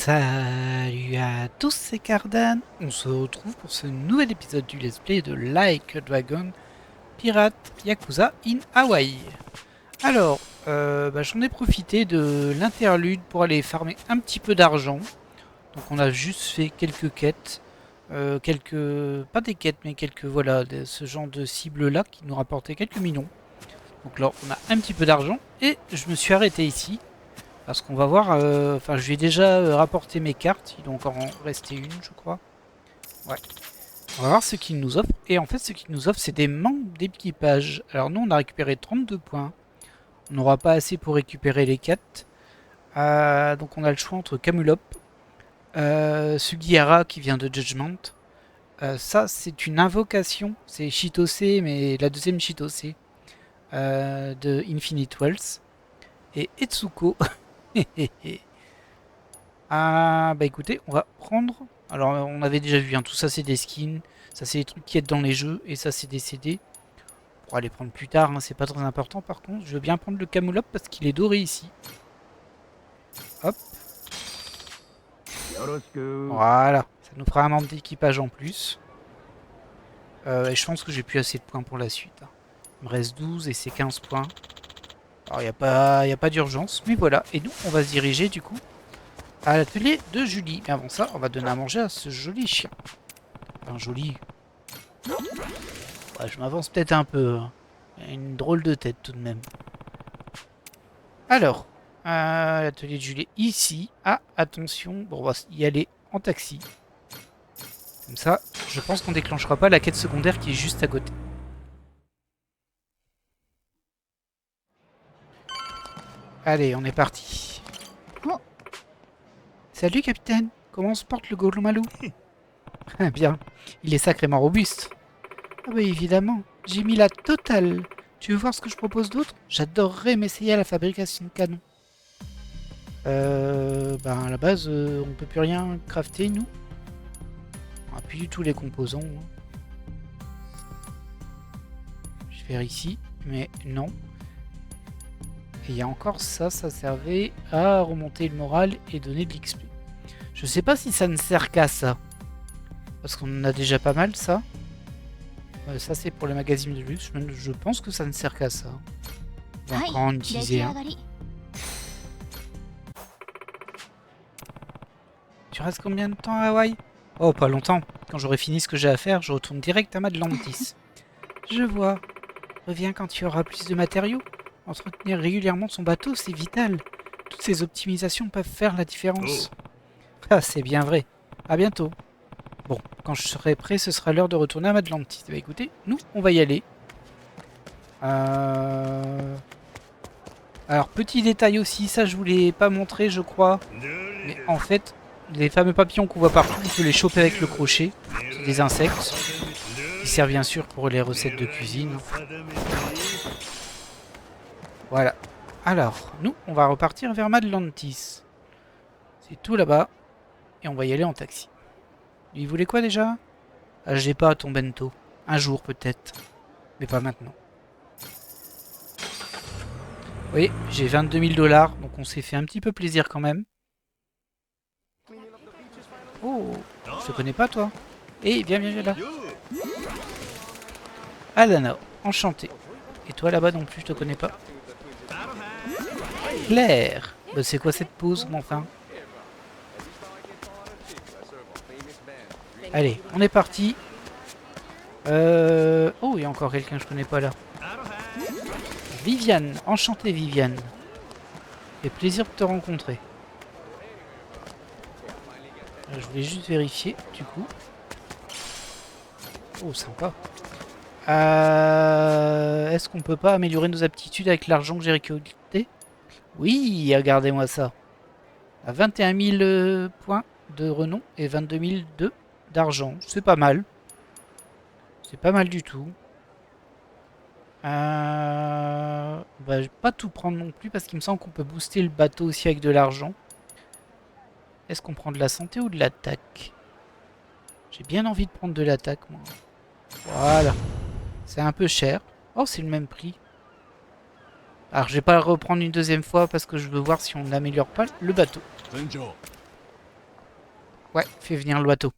Salut à tous, c'est Cardan. On se retrouve pour ce nouvel épisode du Let's Play de Like a Dragon Pirate Yakuza in Hawaii. Alors, j'en ai profité de l'interlude pour aller farmer un petit peu d'argent. Donc on a juste fait quelques quêtes, pas des quêtes, mais quelques, voilà, ce genre de cibles là qui nous rapportaient quelques millions. Donc là, on a un petit peu d'argent et je me suis arrêté ici. Parce qu'on va voir, enfin je lui ai déjà rapporté mes cartes, il doit encore en rester une je crois. Ouais. On va voir ce qu'il nous offre. Et en fait ce qu'il nous offre c'est des membres d'équipage. Alors nous on a récupéré 32 points. On n'aura pas assez pour récupérer les 4. Donc on a le choix entre Camulop, Sugihara qui vient de Judgment. Ça c'est une invocation, c'est Chitose mais la deuxième Chitose de Infinite Wells. Et Etsuko. Ah bah écoutez, on va prendre... Alors on avait déjà vu, hein, tout ça c'est des skins, ça c'est des trucs qui aident dans les jeux, et ça c'est des CD. On pourra les prendre plus tard, hein, c'est pas très important par contre. Je veux bien prendre le Camulop parce qu'il est doré ici. Hop. Voilà, ça nous fera un membre d'équipage en plus. Et je pense que j'ai plus assez de points pour la suite. Hein. Il me reste 12 et c'est 15 points. Alors y a pas d'urgence, mais voilà. Et nous on va se diriger du coup à l'atelier de Julie. Mais avant ça, on va donner à manger à ce joli chien. Un joli. Ouais, je m'avance peut-être un peu. Hein. Une drôle de tête tout de même. Alors, l'atelier de Julie ici. Ah, attention. Bon, on va y aller en taxi. Comme ça, je pense qu'on déclenchera pas la quête secondaire qui est juste à côté. Allez, on est parti. Oh. Salut, capitaine. Comment se porte le Golomalou? Bien, il est sacrément robuste. Ah bah évidemment, j'ai mis la totale. Tu veux voir ce que je propose d'autre? J'adorerais m'essayer à la fabrication de canons. À la base, on peut plus rien crafter, nous. On n'a plus du tout les composants. Hein. Je vais faire ici, mais non. Et il y a encore ça, ça servait à remonter le moral et donner de l'XP. Je sais pas si ça ne sert qu'à ça. Parce qu'on en a déjà pas mal, ça. Ça, c'est pour les magazines de luxe. Je pense que ça ne sert qu'à ça. On va encore en utiliser un. Tu restes combien de temps à Hawaï? Oh, pas longtemps. Quand j'aurai fini ce que j'ai à faire, je retourne direct à Madlantis. Je vois. Reviens quand tu auras plus de matériaux. Entretenir régulièrement son bateau, c'est vital. Toutes ces optimisations peuvent faire la différence. Ah, c'est bien vrai. À bientôt. Bon, quand je serai prêt, ce sera l'heure de retourner à Madlantis. Bah écoutez, nous, on va y aller. Alors, petit détail aussi, ça je vous l'ai pas montré, je crois. Mais en fait, les fameux papillons qu'on voit partout, on peut les choper avec le crochet. C'est des insectes. Qui servent bien sûr pour les recettes de cuisine. Voilà. Alors, nous, on va repartir vers Madlantis. C'est tout là-bas. Et on va y aller en taxi. Il voulait quoi déjà? Ah, j'ai pas ton bento. Un jour peut-être. Mais pas maintenant. Vous voyez, j'ai 22 000 $, donc on s'est fait un petit peu plaisir quand même. Oh, je te connais pas toi? Eh, viens là. Alana, enchanté. Et toi là-bas non plus, je te connais pas. Claire. Bah, c'est quoi cette pause, mon enfin? Allez, on est parti. Oh, il y a encore quelqu'un que je connais pas là. Viviane, enchantée Viviane. Fait plaisir de te rencontrer. Je voulais juste vérifier, du coup. Oh, sympa. Est-ce qu'on peut pas améliorer nos aptitudes avec l'argent que j'ai récolté? Oui, regardez-moi ça. À 21 000 points de renom et 22 002 d'argent. C'est pas mal. C'est pas mal du tout. Bah, je vais pas tout prendre non plus parce qu'il me semble qu'on peut booster le bateau aussi avec de l'argent. Est-ce qu'on prend de la santé ou de l'attaque? J'ai bien envie de prendre de l'attaque, moi. Voilà. C'est un peu cher. Oh, c'est le même prix. Alors, je vais pas le reprendre une deuxième fois parce que je veux voir si on n'améliore pas le bateau. Ouais, fais venir le bateau.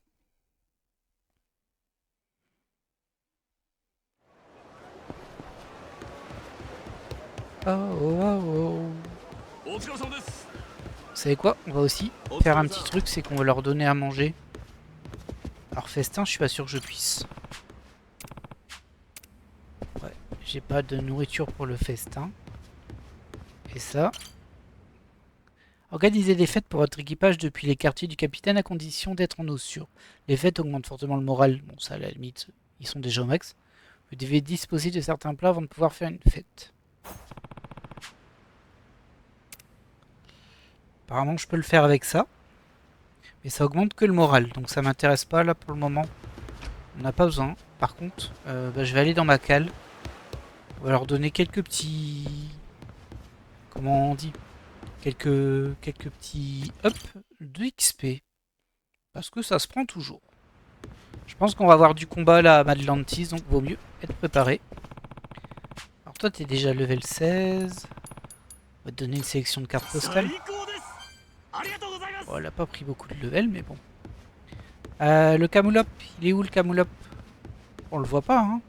Oh, oh, oh, oh. Vous savez quoi? On va aussi faire un petit truc, c'est qu'on va leur donner à manger. Alors festin, je suis pas sûr que je puisse. Ouais, j'ai pas de nourriture pour le festin. Et ça. Organisez des fêtes pour votre équipage depuis les quartiers du capitaine à condition d'être en eau sûre. Les fêtes augmentent fortement le moral. Bon, ça à la limite, ils sont déjà au max. Vous devez disposer de certains plats avant de pouvoir faire une fête. Apparemment, je peux le faire avec ça. Mais ça augmente que le moral. Donc ça m'intéresse pas là pour le moment. On n'a pas besoin. Par contre, je vais aller dans ma cale. On va leur donner quelques petits... Comment on dit? Quelques petits up de XP. Parce que ça se prend toujours. Je pense qu'on va avoir du combat là à Madlantis, donc vaut mieux être préparé. Alors toi t'es déjà level 16. On va te donner une sélection de cartes postales. Bon, elle a pas pris beaucoup de level, mais bon. Le Camoulope, il est où le Camoulope? On le voit pas, hein.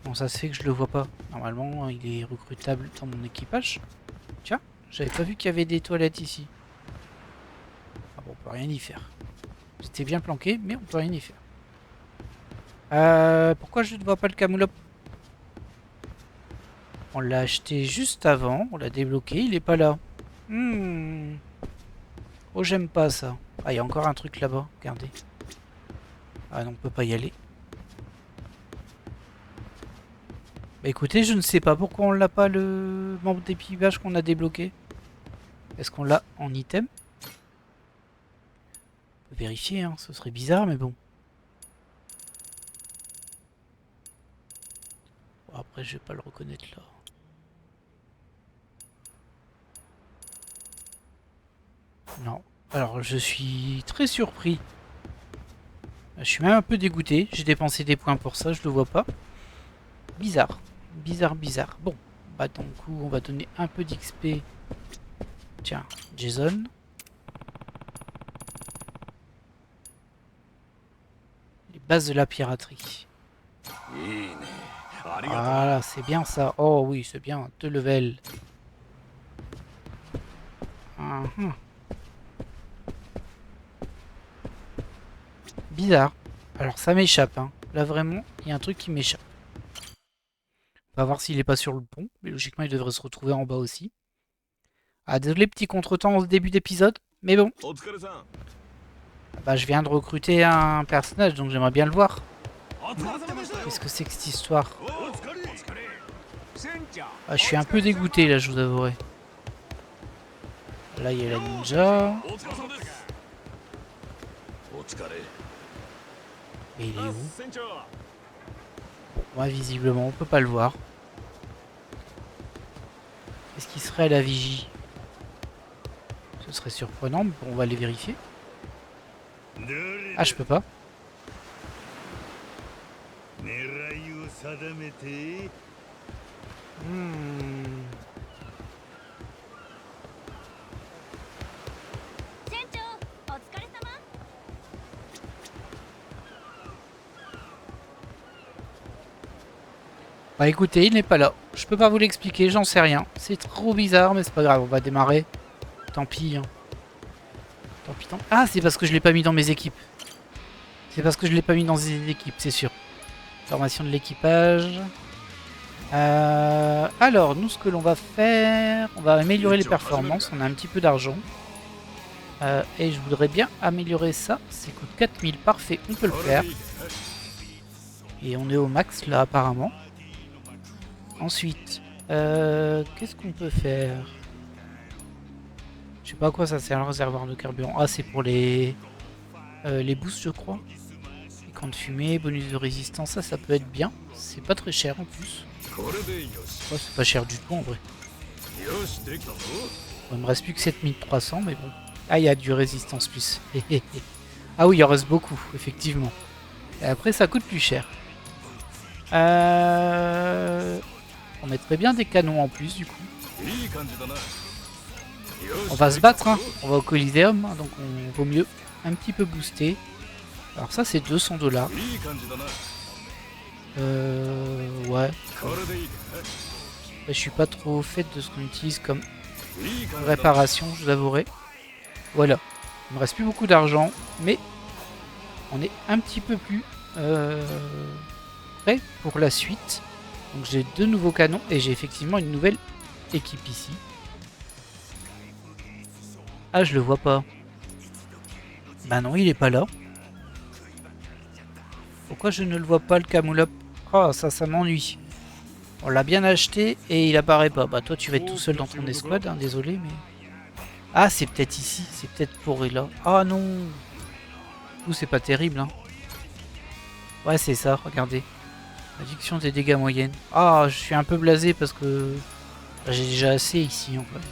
Bon, ça se fait que je le vois pas. Normalement, il est recrutable dans mon équipage. Tiens, j'avais pas vu qu'il y avait des toilettes ici. Ah bon, on peut rien y faire. C'était bien planqué, mais on peut rien y faire. Pourquoi je ne vois pas le Camoulope? On l'a acheté juste avant, on l'a débloqué, il est pas là. Oh, j'aime pas ça. Ah, il y a encore un truc là-bas, regardez. Ah non, on peut pas y aller. Bah écoutez, je ne sais pas pourquoi on l'a pas le membre d'équipage qu'on a débloqué. Est-ce qu'on l'a en item? On peut vérifier, hein, ce serait bizarre, mais bon. Bon, après, je vais pas le reconnaître là. Non. Alors, je suis très surpris. Je suis même un peu dégoûté. J'ai dépensé des points pour ça, je le vois pas. Bizarre. Bizarre, bizarre. Bon, bah du coup, on va donner un peu d'XP. Tiens, Jason. Les bases de la piraterie. Voilà, c'est bien ça. Oh oui, c'est bien. 2 levels. Bizarre. Alors ça m'échappe, hein. Là vraiment, il y a un truc qui m'échappe. On va voir s'il est pas sur le pont. Mais logiquement, il devrait se retrouver en bas aussi. Ah, désolé, petit contretemps au début d'épisode. Mais bon. Bah, je viens de recruter un personnage, donc j'aimerais bien le voir. Qu'est-ce que c'est que cette histoire? Ah, je suis un peu dégoûté là, je vous avouerai. Là, il y a la ninja. Et il est où? Bon, ouais, visiblement, on peut pas le voir. Est-ce qu'il serait à la vigie? Ce serait surprenant, mais bon, on va aller vérifier. Ah, je peux pas. Bah écoutez, il n'est pas là. Je peux pas vous l'expliquer, j'en sais rien. C'est trop bizarre, mais c'est pas grave, on va démarrer. Tant pis. Hein. Tant pis, tant pis. Ah, c'est parce que je l'ai pas mis dans mes équipes. C'est parce que je l'ai pas mis dans mes équipes, c'est sûr. Formation de l'équipage. Alors, nous, ce que l'on va faire... On va améliorer les performances. On a un petit peu d'argent. Et je voudrais bien améliorer ça. Ça coûte 4000. Parfait, on peut le faire. Et on est au max, là, apparemment. Ensuite, qu'est-ce qu'on peut faire? Je sais pas à quoi ça sert le réservoir de carburant. Ah, c'est pour les boosts, je crois. Les camps de fumée, bonus de résistance, ça peut être bien. C'est pas très cher en plus. Ouais, c'est pas cher du tout en vrai. Bon, il me reste plus que 7300, mais bon. Ah, il y a du résistance plus. Ah oui, il en reste beaucoup, effectivement. Et après, ça coûte plus cher. On mettrait bien des canons en plus, du coup. On va se battre, hein. On va au Coliseum, hein, donc on vaut mieux un petit peu booster. Alors ça c'est 200 $. Ouais. Je suis pas trop au fait de ce qu'on utilise comme réparation, je vous avouerai. Voilà. Il me reste plus beaucoup d'argent, mais on est un petit peu plus prêt pour la suite. Donc j'ai 2 nouveaux canons et j'ai effectivement une nouvelle équipe ici. Ah, je le vois pas. Bah non, il est pas là. Pourquoi je ne le vois pas, le Camulop? Oh, ça m'ennuie. On l'a bien acheté et il apparaît pas. Bah toi, tu vas être tout seul dans ton escouade, hein, désolé, mais... Ah, c'est peut-être ici. C'est peut-être pour là. Ah non. Tout, c'est pas terrible, hein. Ouais, c'est ça, regardez. Réduction des dégâts moyennes. Ah, je suis un peu blasé parce que... bah, j'ai déjà assez ici, en fait.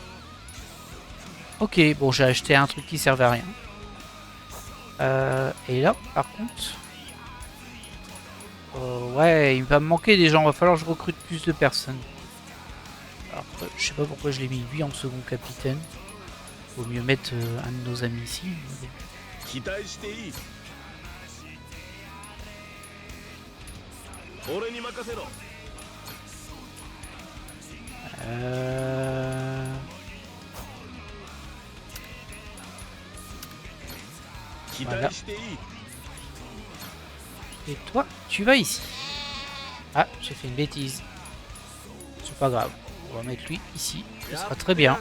Ok, bon, j'ai acheté un truc qui servait à rien. Et là, par contre... ouais, il va me manquer des gens. Va falloir que je recrute plus de personnes. Alors, je sais pas pourquoi je l'ai mis lui en second capitaine. Vaut mieux mettre un de nos amis ici. Voilà. Et toi, tu vas ici. Ah, j'ai fait une bêtise. C'est pas grave. On va mettre lui ici. Ce sera très bien.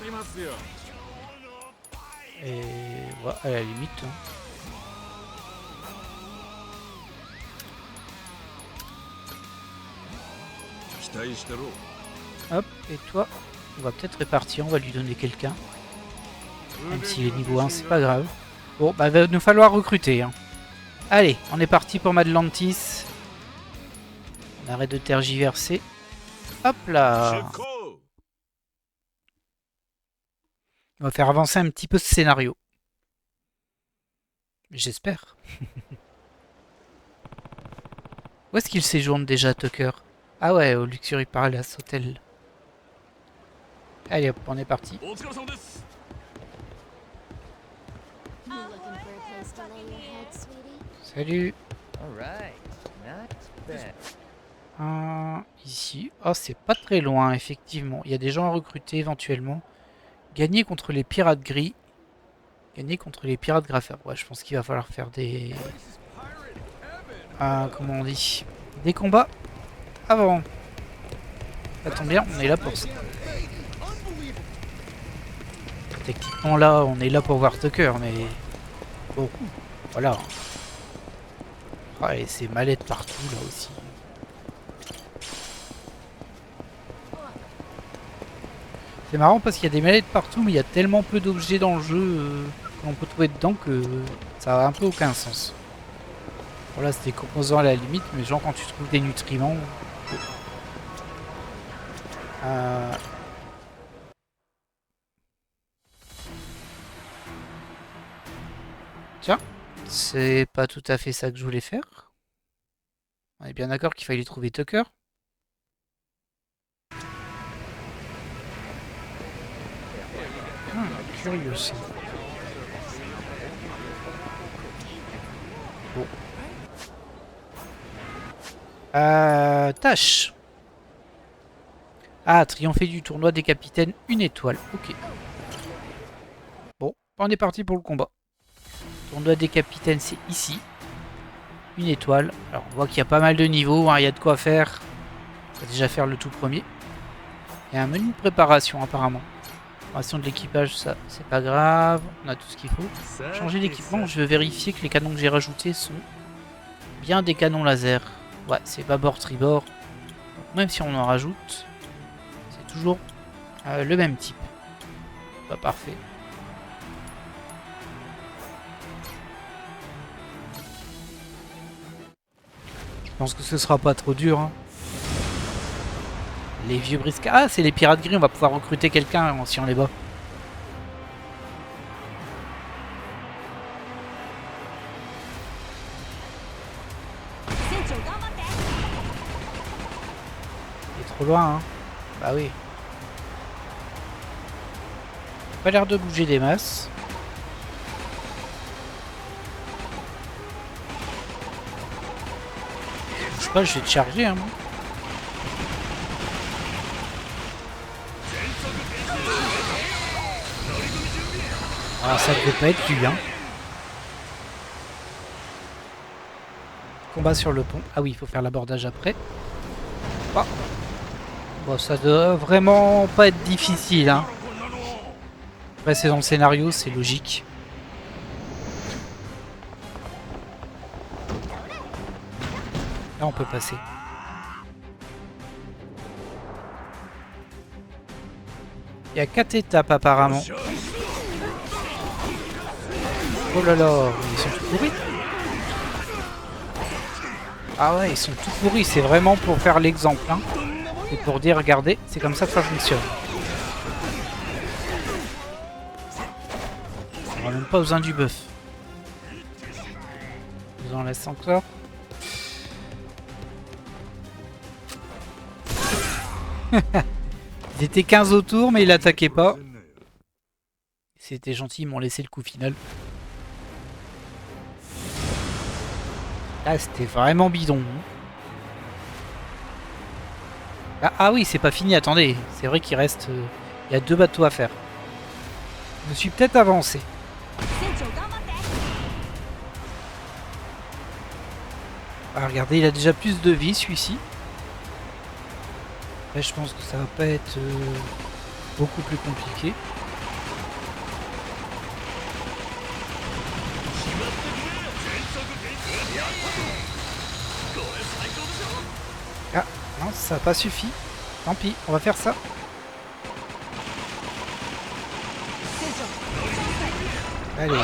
Et voilà, à la limite. Hein. Hop, et toi, on va peut-être répartir. On va lui donner quelqu'un. Même s'il est niveau 1, c'est pas grave. Bon, bah, va nous falloir recruter. Hein. Allez, on est parti pour Madlantis. On arrête de tergiverser. Hop là. On va faire avancer un petit peu ce scénario. J'espère. Où est-ce qu'il séjourne déjà, Tucker? Ah ouais, au Luxury Palace Hotel. Allez hop, on est parti. Salut. Ici. Oh, c'est pas très loin, effectivement. Il y a des gens à recruter éventuellement. Gagner contre les pirates gris. Gagner contre les pirates graffeurs. Ouais, je pense qu'il va falloir faire des... comment on dit? Des combats avant. Ça tombe bien, on est là pour ça. Techniquement, là, on est là pour voir Tucker, mais... bon, voilà. Ah, et ces mallettes partout, là aussi. C'est marrant parce qu'il y a des mallettes partout, mais il y a tellement peu d'objets dans le jeu qu'on peut trouver dedans que ça a un peu aucun sens. Voilà, c'est des composants à la limite, mais genre quand tu trouves des nutriments... Tiens, c'est pas tout à fait ça que je voulais faire. On est bien d'accord qu'il fallait trouver Tucker. Curieux ça. Bon. Tâche. Ah, triompher du tournoi des capitaines, 1 étoile. Ok. Bon, on est parti pour le combat. Tournoi des capitaines, c'est ici. 1 étoile. Alors, on voit qu'il y a pas mal de niveaux. Hein, il y a de quoi faire. On va déjà faire le tout premier. Il y a un menu de préparation, apparemment. Préparation de l'équipage, ça, c'est pas grave. On a tout ce qu'il faut. Changer d'équipement, je vais vérifier que les canons que j'ai rajoutés sont bien des canons laser. Ouais, c'est bâbord, tribord. Donc, même si on en rajoute, c'est toujours le même type. Pas parfait. Je pense que ce sera pas trop dur. Hein. Les vieux briscards. Ah, c'est les pirates gris, on va pouvoir recruter quelqu'un si on les bat. Il est trop loin, hein. Bah oui. pas l'air de bouger des masses. Je sais pas, je vais te charger, hein, moi. Alors ça devait pas être lui, hein. Combat sur le pont. Ah oui, il faut faire l'abordage après. Oh. Bon, ça doit vraiment pas être difficile, hein. Après, c'est dans le scénario, c'est logique. Là, on peut passer. Il y a 4 étapes apparemment. Oh là là, ils sont tout pourris. Ah ouais, ils sont tout pourris. C'est vraiment pour faire l'exemple, hein. Et pour dire, regardez, c'est comme ça que ça fonctionne. On n'a même pas besoin du buff. Je vous en laisse encore. Ils étaient 15 autour, mais ils l'attaquaient pas. C'était gentil, ils m'ont laissé le coup final. Là, c'était vraiment bidon. Ah oui, c'est pas fini, attendez. C'est vrai qu'il reste... il y a 2 bateaux à faire. Je me suis peut-être avancé. Ah, regardez, il a déjà plus de vie, celui-ci. Là, je pense que ça va pas être beaucoup plus compliqué. Ah, non, ça n'a pas suffi. Tant pis, on va faire ça. Allez.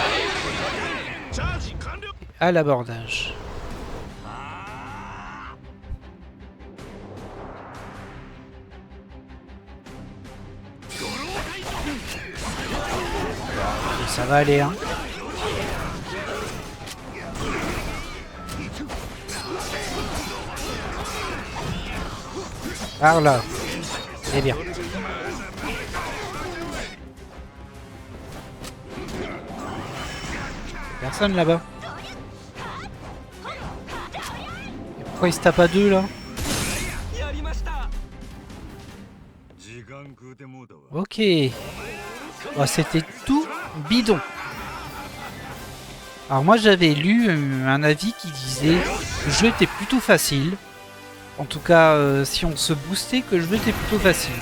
À l'abordage. Ça va aller, hein. Par là. C'est bien. Personne là-bas. Et pourquoi il se tape à 2 là? Ok. Oh, c'était tout bidon. Alors moi j'avais lu un avis qui disait que le jeu était plutôt facile. En tout cas, si on se boostait, que le jeu était plutôt facile.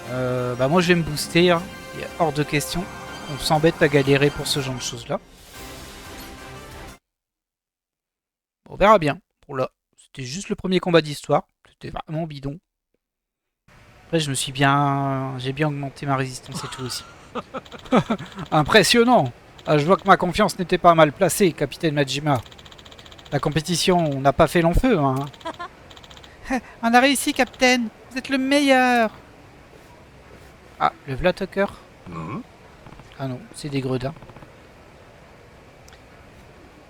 Bah moi je vais me booster, hein. Il est hors de question. On s'embête à galérer pour ce genre de choses là. On verra bien. Pour là, c'était juste le premier combat d'histoire. C'était vraiment bidon. Après j'ai bien augmenté ma résistance et tout aussi. Impressionnant. Ah, je vois que ma confiance n'était pas mal placée, capitaine Majima. La compétition, on n'a pas fait long feu, hein. On a réussi, capitaine. Vous êtes le meilleur. Ah, le Vlatucker. Ah non, c'est des gredins.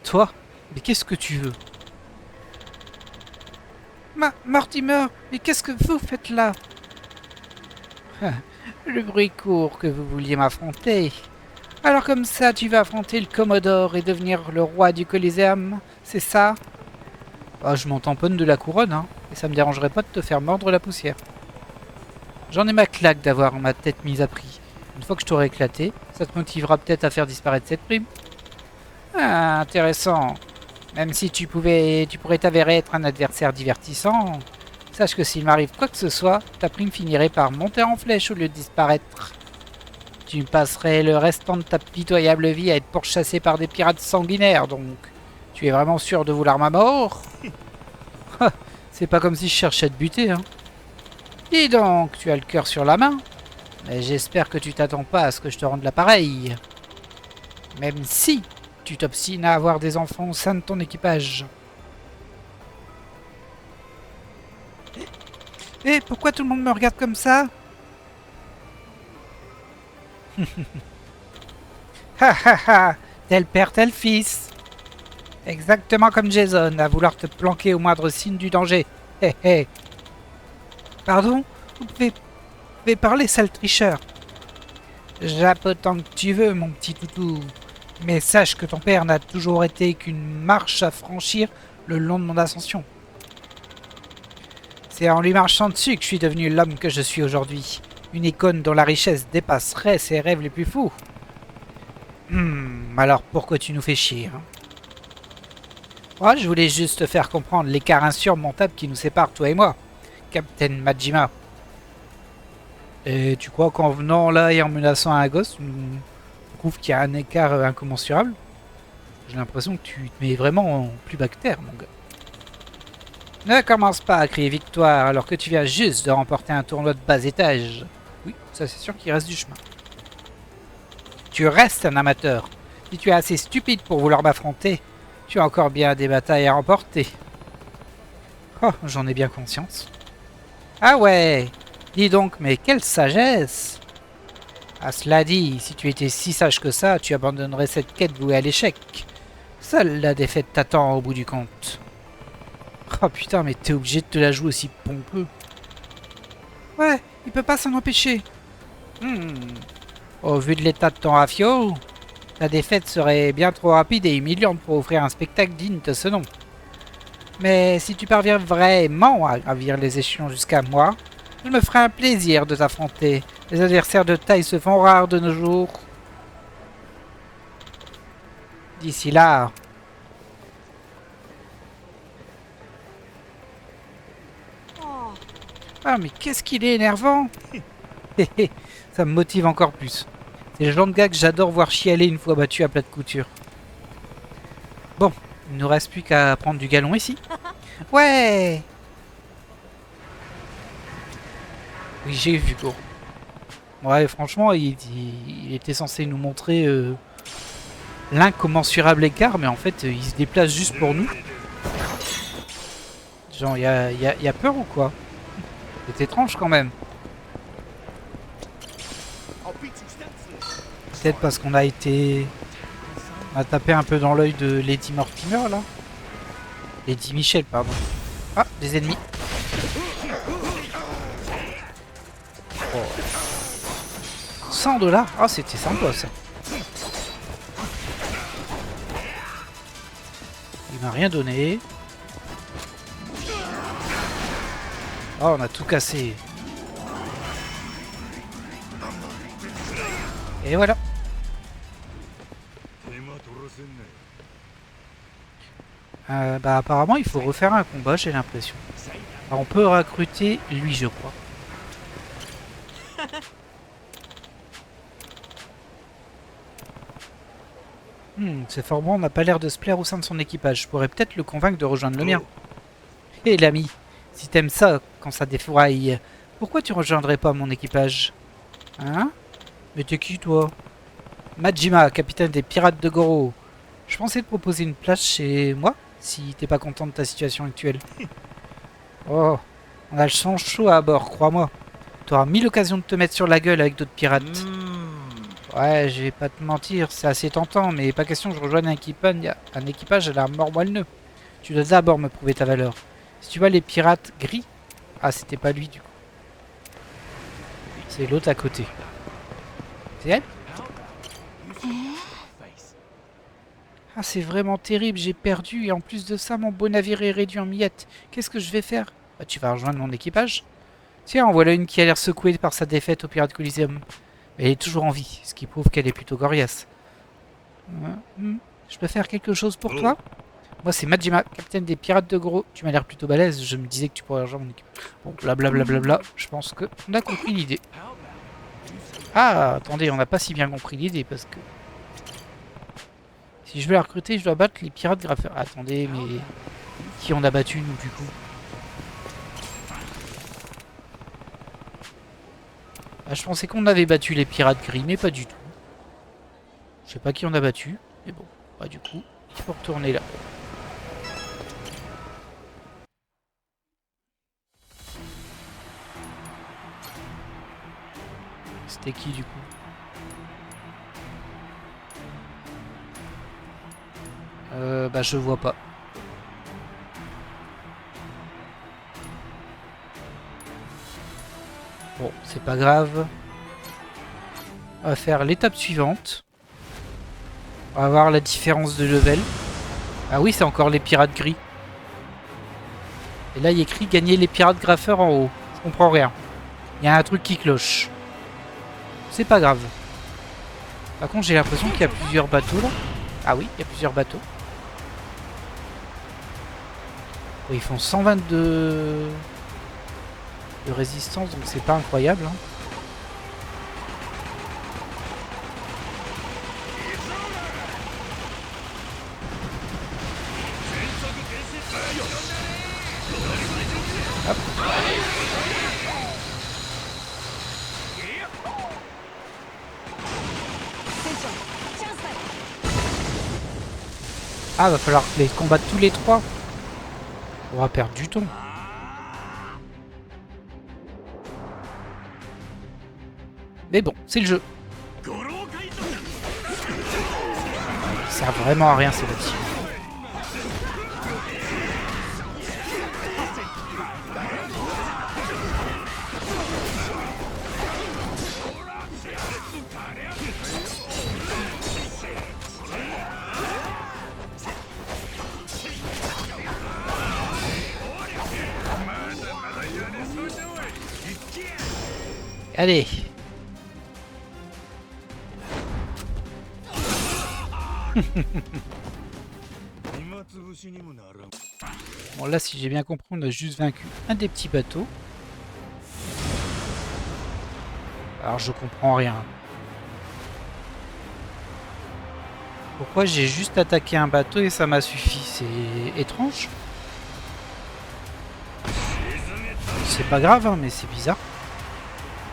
Toi, mais qu'est-ce que tu veux? Mortimer, mais qu'est-ce que vous faites là? Le bruit court que vous vouliez m'affronter. Alors comme ça, tu vas affronter le Commodore et devenir le roi du Coliseum, c'est ça? Ah, je m'en tamponne de la couronne, hein, et ça me dérangerait pas de te faire mordre la poussière. J'en ai ma claque d'avoir ma tête mise à prix. Une fois que je t'aurai éclaté, ça te motivera peut-être à faire disparaître cette prime. Ah, intéressant. Même si tu pourrais t'avérer être un adversaire divertissant, sache que s'il m'arrive quoi que ce soit, ta prime finirait par monter en flèche au lieu de disparaître. Tu passerais le restant de ta pitoyable vie à être pourchassé par des pirates sanguinaires, donc tu es vraiment sûr de vouloir ma mort? C'est pas comme si je cherchais à te buter, hein. Dis donc, tu as le cœur sur la main, mais j'espère que tu t'attends pas à ce que je te rende l'appareil. Même si tu t'obstines à avoir des enfants au sein de ton équipage. Eh, pourquoi tout le monde me regarde comme ça? Ha ha ha! Tel père, tel fils! Exactement comme Jason, à vouloir te planquer au moindre signe du danger. Hé hé! Pardon? Vous pouvez parler, sale tricheur. Jappe autant que tu veux, mon petit toutou. Mais sache que ton père n'a toujours été qu'une marche à franchir le long de mon ascension. C'est en lui marchant dessus que je suis devenu l'homme que je suis aujourd'hui. Une icône dont la richesse dépasserait ses rêves les plus fous. Alors pourquoi tu nous fais chier, hein? Moi, je voulais juste te faire comprendre l'écart insurmontable qui nous sépare, toi et moi, Captain Majima. Et tu crois qu'en venant là et en menaçant un gosse, tu nous prouves qu'il y a un écart incommensurable? J'ai l'impression que tu te mets vraiment en plus bas que terre, mon gars. Ne commence pas à crier victoire alors que tu viens juste de remporter un tournoi de bas étage. Oui, ça c'est sûr qu'il reste du chemin. Tu restes un amateur. Si tu es assez stupide pour vouloir m'affronter, tu as encore bien des batailles à remporter. Oh, j'en ai bien conscience. Ah ouais, dis donc, mais quelle sagesse! Ah, cela dit, si tu étais si sage que ça, tu abandonnerais cette quête vouée à l'échec. Seule la défaite t'attend au bout du compte. Oh putain, mais t'es obligé de te la jouer aussi pompeux. Ouais, il peut pas s'en empêcher. Au vu de l'état de ton rafio, la défaite serait bien trop rapide et humiliante pour offrir un spectacle digne de ce nom. Mais si tu parviens vraiment à gravir les échelons jusqu'à moi, je me ferai un plaisir de t'affronter. Les adversaires de taille se font rares de nos jours. D'ici là... Ah mais qu'est-ce qu'il est énervant! Ça me motive encore plus. C'est le genre de gars que j'adore voir chialer une fois battu à plat de couture. Bon, il ne nous reste plus qu'à prendre du galon ici. Ouais! Oui, j'ai vu, gros. Ouais, franchement, il était censé nous montrer l'incommensurable écart, mais en fait, il se déplace juste pour nous. Genre, y a peur ou quoi? C'est étrange quand même. Peut-être parce qu'on a été... On a tapé un peu dans l'œil de Lady Mortimer, là. Lady Michel, pardon. Ah, des ennemis. Oh. 100 $. Ah, c'était sympa, ça. Il m'a rien donné. Oh, on a tout cassé. Et voilà. Bah apparemment il faut refaire un combat, j'ai l'impression. On peut recruter lui, je crois. C'est fort bon, on n'a pas l'air de se plaire au sein de son équipage. Je pourrais peut-être le convaincre de rejoindre le mien. Hé l'ami, si t'aimes ça quand ça défouraille, pourquoi tu rejoindrais pas mon équipage? Hein? Mais t'es qui toi? Majima, capitaine des pirates de Goro. Je pensais te proposer une place chez moi, si t'es pas content de ta situation actuelle. Oh, on a le sang chaud à bord, crois-moi. T'auras mille occasions de te mettre sur la gueule avec d'autres pirates. Ouais, je vais pas te mentir, c'est assez tentant, mais pas question que je rejoigne un équipage à la mort moelle-neu. Tu dois d'abord me prouver ta valeur. Si tu vois les pirates gris... Ah, c'était pas lui, du coup. C'est l'autre à côté. C'est elle? Ah, c'est vraiment terrible, j'ai perdu, et en plus de ça, mon beau navire est réduit en miettes. Qu'est-ce que je vais faire? Bah, tu vas rejoindre mon équipage. Tiens, en voilà une qui a l'air secouée par sa défaite au Pirate Coliseum. Mais elle est toujours en vie, ce qui prouve qu'elle est plutôt coriace. Je peux faire quelque chose pour toi? Moi, c'est Majima, capitaine des Pirates de Gros. Tu m'as l'air plutôt balèze, je me disais que tu pourrais rejoindre mon équipe. Bon, blablabla, je pense qu'on a compris l'idée. Ah, attendez, on n'a pas si bien compris l'idée, parce que... Si je veux la recruter, je dois battre les pirates graffeurs. Attendez, mais... Qui on a battu, nous, du coup? Ah, je pensais qu'on avait battu les pirates gris, mais pas du tout. Je sais pas qui on a battu, mais bon, bah du coup, il faut retourner là. C'était qui du coup? Bah je vois pas. Bon, c'est pas grave. On va faire l'étape suivante. On va voir la différence de level. Ah oui, c'est encore les pirates gris. Et là, il y a écrit gagner les pirates graffeurs en haut. Je comprends rien. Il y a un truc qui cloche. C'est pas grave. Par contre, j'ai l'impression qu'il y a plusieurs bateaux là. Ah oui, il y a plusieurs bateaux. Ils font 122 de résistance, donc c'est pas incroyable. Hein. Hop. Ah, va falloir les combattre tous les trois. On va perdre du temps. Mais bon, c'est le jeu. Ça sert vraiment à rien ces bâtiments. Allez. Bon là, si j'ai bien compris, on a juste vaincu un des petits bateaux. Alors je comprends rien. Pourquoi j'ai juste attaqué un bateau et ça m'a suffi? C'est étrange. C'est pas grave, hein, mais c'est bizarre.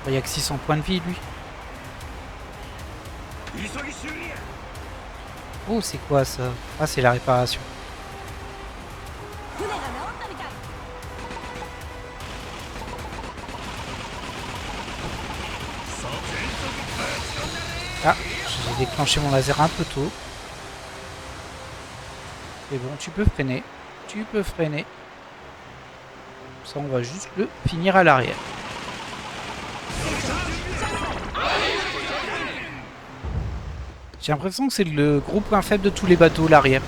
Il n'y a que 600 points de vie, lui. Oh, c'est quoi ça? Ah, c'est la réparation. Ah, j'ai déclenché mon laser un peu tôt. C'est bon, tu peux freiner. Tu peux freiner. Ça, on va juste le finir à l'arrière. J'ai l'impression que c'est le gros point faible de tous les bateaux, l'arrière.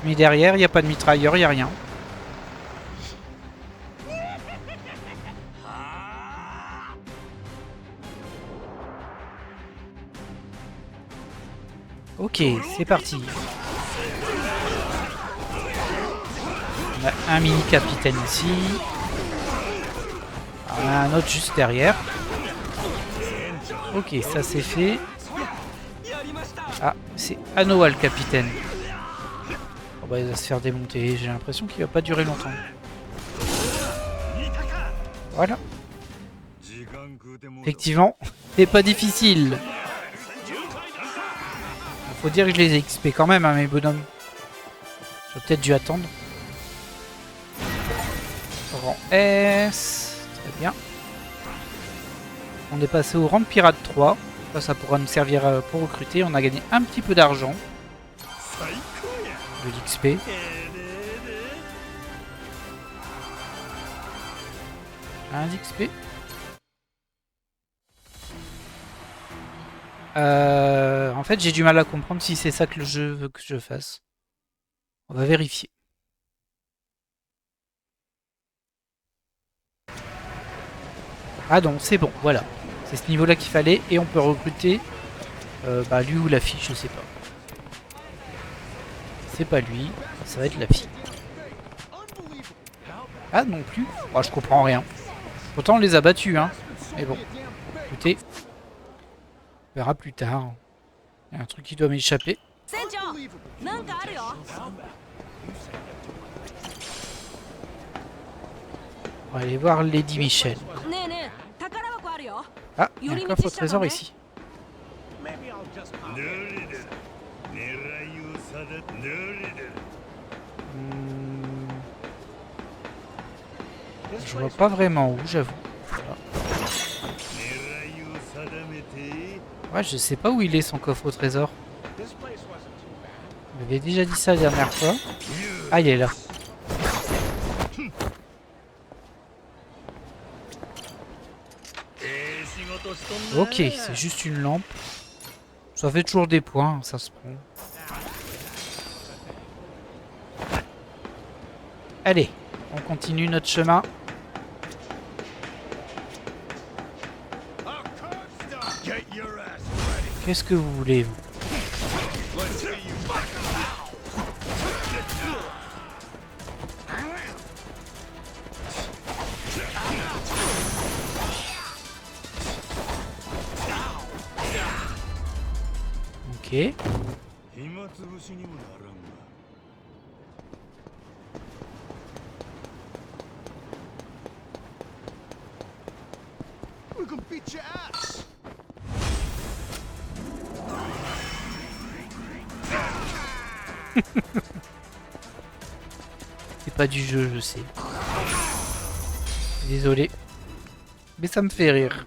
Mais derrière, il n'y a pas de mitrailleur, il n'y a rien. Ok, c'est parti. On a un mini capitaine ici. On a un autre juste derrière. Ok, ça c'est fait. Ah, c'est Anoa le capitaine. Oh bah, il va se faire démonter. J'ai l'impression qu'il va pas durer longtemps. Voilà. Effectivement, c'est pas difficile. Faut dire que je les ai XP quand même, hein, mes bonhommes. J'aurais peut-être dû attendre. Rang S. Très bien. On est passé au rang de pirate 3. Ça pourra nous servir pour recruter. On a gagné un petit peu d'argent. De l'XP. Un d'XP. En fait, j'ai du mal à comprendre si c'est ça que le jeu veut que je fasse. On va vérifier. Ah non, c'est bon, voilà. C'est ce niveau-là qu'il fallait. Et on peut recruter lui ou la fille, je sais pas. C'est pas lui, ça va être la fille. Ah non plus. Oh, je comprends rien. Pourtant on les a battus, hein. Mais bon, écoutez, on verra plus tard. Il y a un truc qui doit m'échapper. On va aller voir Lady Michel. Ah, il y a un coffre au trésor ici. Je vois pas vraiment où, j'avoue. Voilà. Ouais, je sais pas où il est son coffre au trésor. On avait déjà dit ça la dernière fois. Ah, il est là. Ok, c'est juste une lampe. Ça fait toujours des points, ça se prend. Allez, on continue notre chemin. Qu'est-ce que vous voulez, vous? Ok. C'est pas du jeu, je sais. Désolé. Mais ça me fait rire.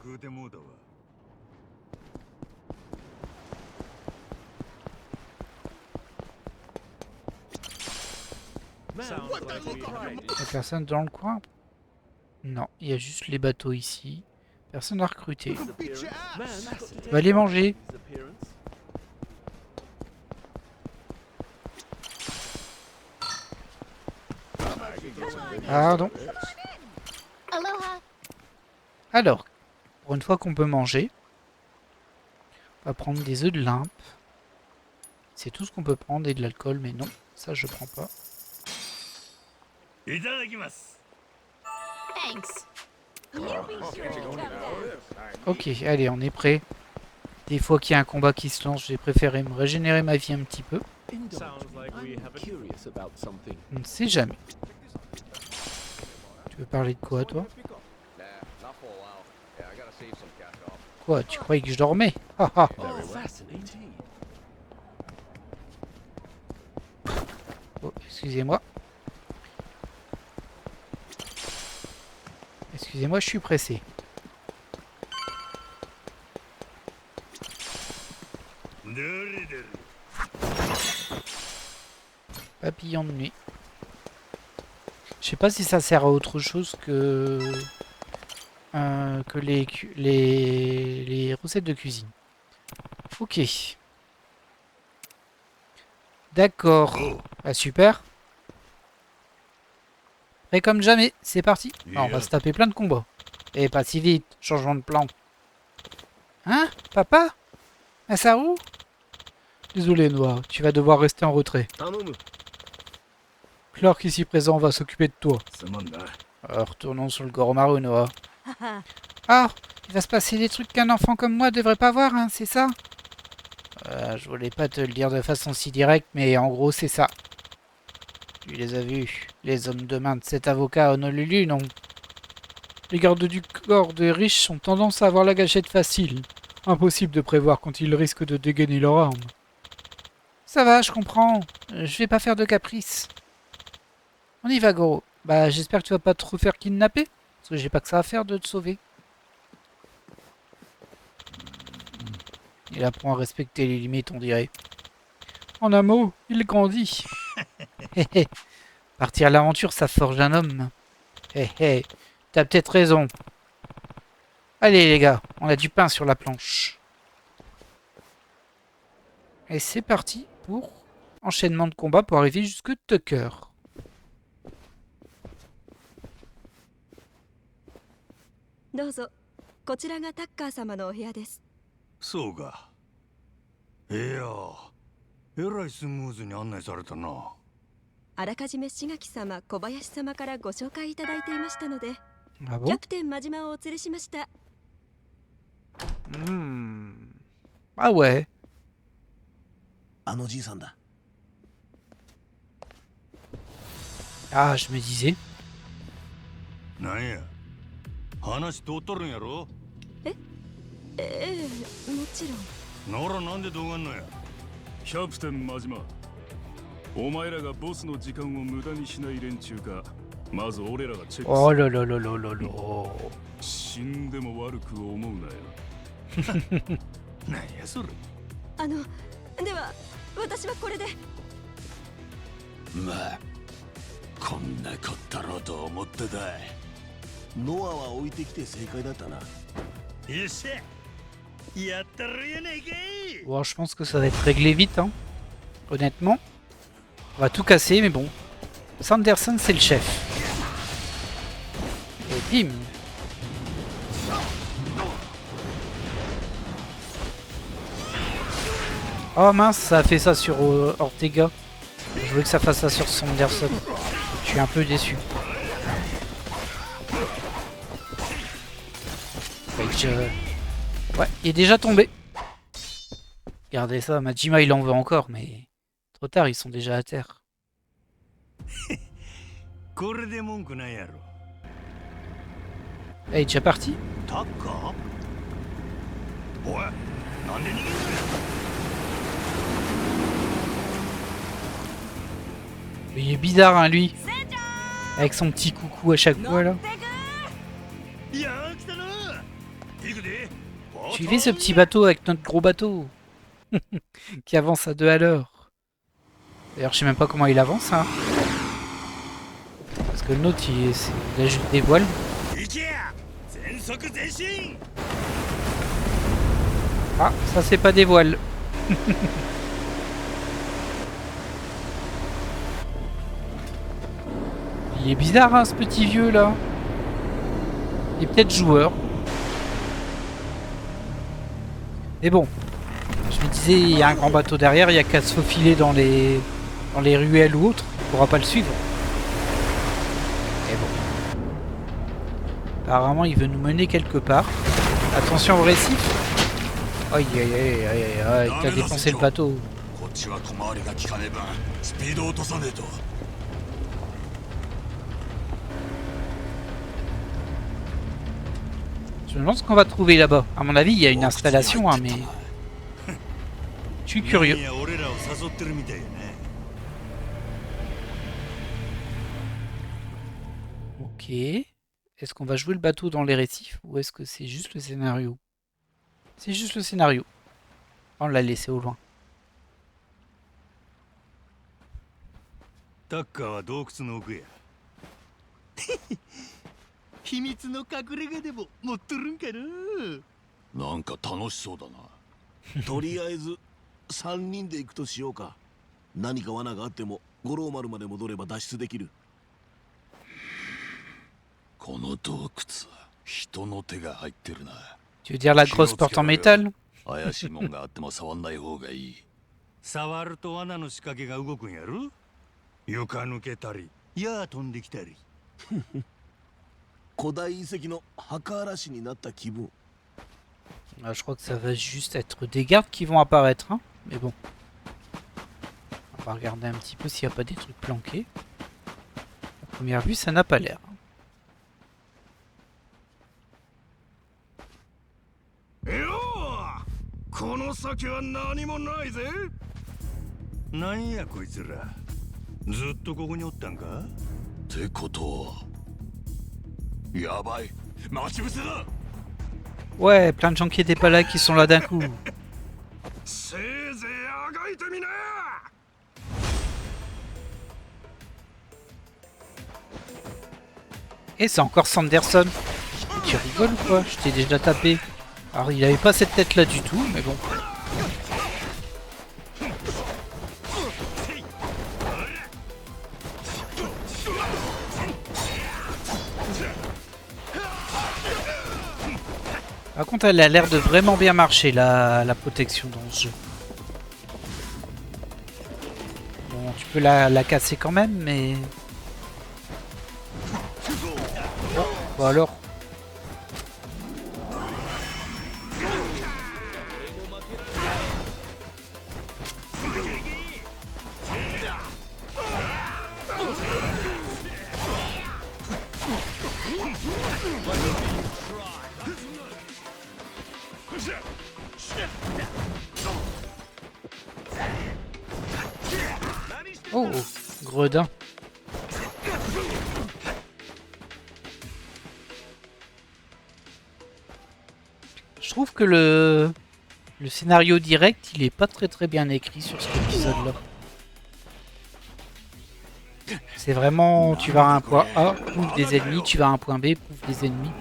Y'a personne dans le coin? Non, il y a juste les bateaux ici. Personne à recruter. On va les manger. Pardon. Alors, pour une fois qu'on peut manger, on va prendre des œufs de limpe. C'est tout ce qu'on peut prendre et de l'alcool, mais non, ça je prends pas. Ok, allez, on est prêt. Des fois qu'il y a un combat qui se lance, j'ai préféré me régénérer ma vie un petit peu. On ne sait jamais. Tu veux parler de quoi, toi? Quoi, tu croyais que je dormais? Haha. Oh, excusez-moi. Excusez-moi, je suis pressé. Papillon de nuit. Je sais pas si ça sert à autre chose que les recettes de cuisine. Ok. D'accord. Ah, super. Prêt comme jamais, c'est parti. Ah, on va se taper plein de combats. Et pas si vite, changement de plan. Hein, papa? Masaru? Désolé, Noah, tu vas devoir rester en retrait. Clark ici présent va s'occuper de toi. Retournons sur le Goromaru, Noah. Ah, il va se passer des trucs qu'un enfant comme moi devrait pas voir, hein, c'est ça? Je voulais pas te le dire de façon si directe, mais en gros, c'est ça. Tu les as vus, les hommes de main de cet avocat à Honolulu, non? Les gardes du corps des riches ont tendance à avoir la gâchette facile. Impossible de prévoir quand ils risquent de dégainer leur arme. Ça va, je comprends. Je vais pas faire de caprice. On y va, Goro. Bah, j'espère que tu vas pas te refaire kidnapper. Parce que j'ai pas que ça à faire de te sauver. Il apprend à respecter les limites, on dirait. En un mot, il grandit. Hé hé. Partir à l'aventure, ça forge un homme. Hé hé. T'as peut-être raison. Allez, les gars, on a du pain sur la planche. Et c'est parti pour enchaînement de combat pour arriver jusque Tucker. どうぞこちらがタッカー様のお部屋です。そうか。いや、えらいスムーズに案内されたな。あらかじめ志垣様、小林様からご紹介いただいていましたので、Ah キャ bon? プテン真島をお連れしました。Ah ouais. あのじいさんだ。 Ah, je me disais. なんや、話通っとるんやろ。ええ、もちろん。ならなんでどがんのや。キャプテン真島、お前らがボスの時間を無駄にしない連中か、まず俺らがチェック Oh する。 là là là là là là. 死んでも悪く思うなよ。なんやそれ。では私はこれで。まあこんなこったろうと思ってた。ノアは置いてきて正解だったな。よっしゃやったるやないかい Bon, je pense que ça va être réglé vite, hein. Honnêtement. On va tout casser, mais bon. Sanderson, c'est le chef. Et bim. Oh mince, ça a fait ça sur Ortega. Je voulais que ça fasse ça sur Sanderson. Je suis un peu déçu. Ouais, il est déjà tombé. Regardez ça, Majima il en veut encore, mais trop tard, ils sont déjà à terre. これで文句ないやろ Eh, il est déjà parti? タッカーおいなんで逃げんのや Il est bizarre, hein, lui. Avec son petit coucou à chaque fois, là. いやー来たな行くで Suivez ce petit bateau avec notre gros bateau. Qui avance à 2 à l'heure. D'ailleurs, je sais même pas comment il avance, hein. Parce que le nôtre, il a juste des voiles. 行けや全速前進 Ah, ça c'est pas des voiles. Il est bizarre, hein, ce petit vieux là. Il est peut-être joueur. Mais bon, je me disais, il y a un grand bateau derrière, il y a qu'à se faufiler dans les ruelles ou autres, on pourra pas le suivre. Mais bon. Apparemment, il veut nous mener quelque part. Attention au récif. Aïe aïe aïe aïe aïe aïe, t'as défoncé le bateau. こっちは小回りが利かねえ分スピードを落とさねえと Je me demande ce qu'on va trouver là-bas. À mon avis, il y a une installation, hein, mais... Je suis curieux. 何や俺らを誘ってるみたいやね Ok. Est-ce qu'on va jouer le bateau dans les récifs ou est-ce que c'est juste le scénario? C'est juste le scénario. On l'a laissé au loin. タッカーは洞窟の奥や秘密の隠れ家でも持っとるんかななんか楽しそうだなとりあえず3人で行くとしようか。何か罠があっても五郎丸まで戻れば脱出できる。この洞窟人の手が入ってるな Tu veux dire la grosse porte en métal? 怪しいもんがあっても触んない方がいい触ると罠の仕掛けが動くんやろ床抜けたり矢飛んできたり古代遺跡の墓荒らしになった気分。 Ah, je crois que ça va juste être des gardes qui vont apparaître, hein. Mais bon. On va regarder un petit peu s'il n'y a pas des trucs planqués. À première vue, ça n'a pas l'air. この先は何もないぜなんやこいつらずっとここにおったんかってことはやばい待ち伏せだ Ouais, plein de gens qui étaient pas là qui sont là d'un coup. せいぜいあがいてみな Et c'est encore Sanderson. Tu rigoles ou quoi? Je t'ai déjà tapé. Alors il avait pas cette tête là du tout, mais bon. Par contre, elle a l'air de vraiment bien marcher la protection dans ce jeu. Bon, tu peux la casser quand même, mais... Bon, bah alors... Oh, gredin. Je trouve que le scénario direct, il est pas très bien écrit sur cet épisode-là. C'est vraiment, tu vas à un point A, pouf des ennemis, tu vas à un point B, pouf des ennemis.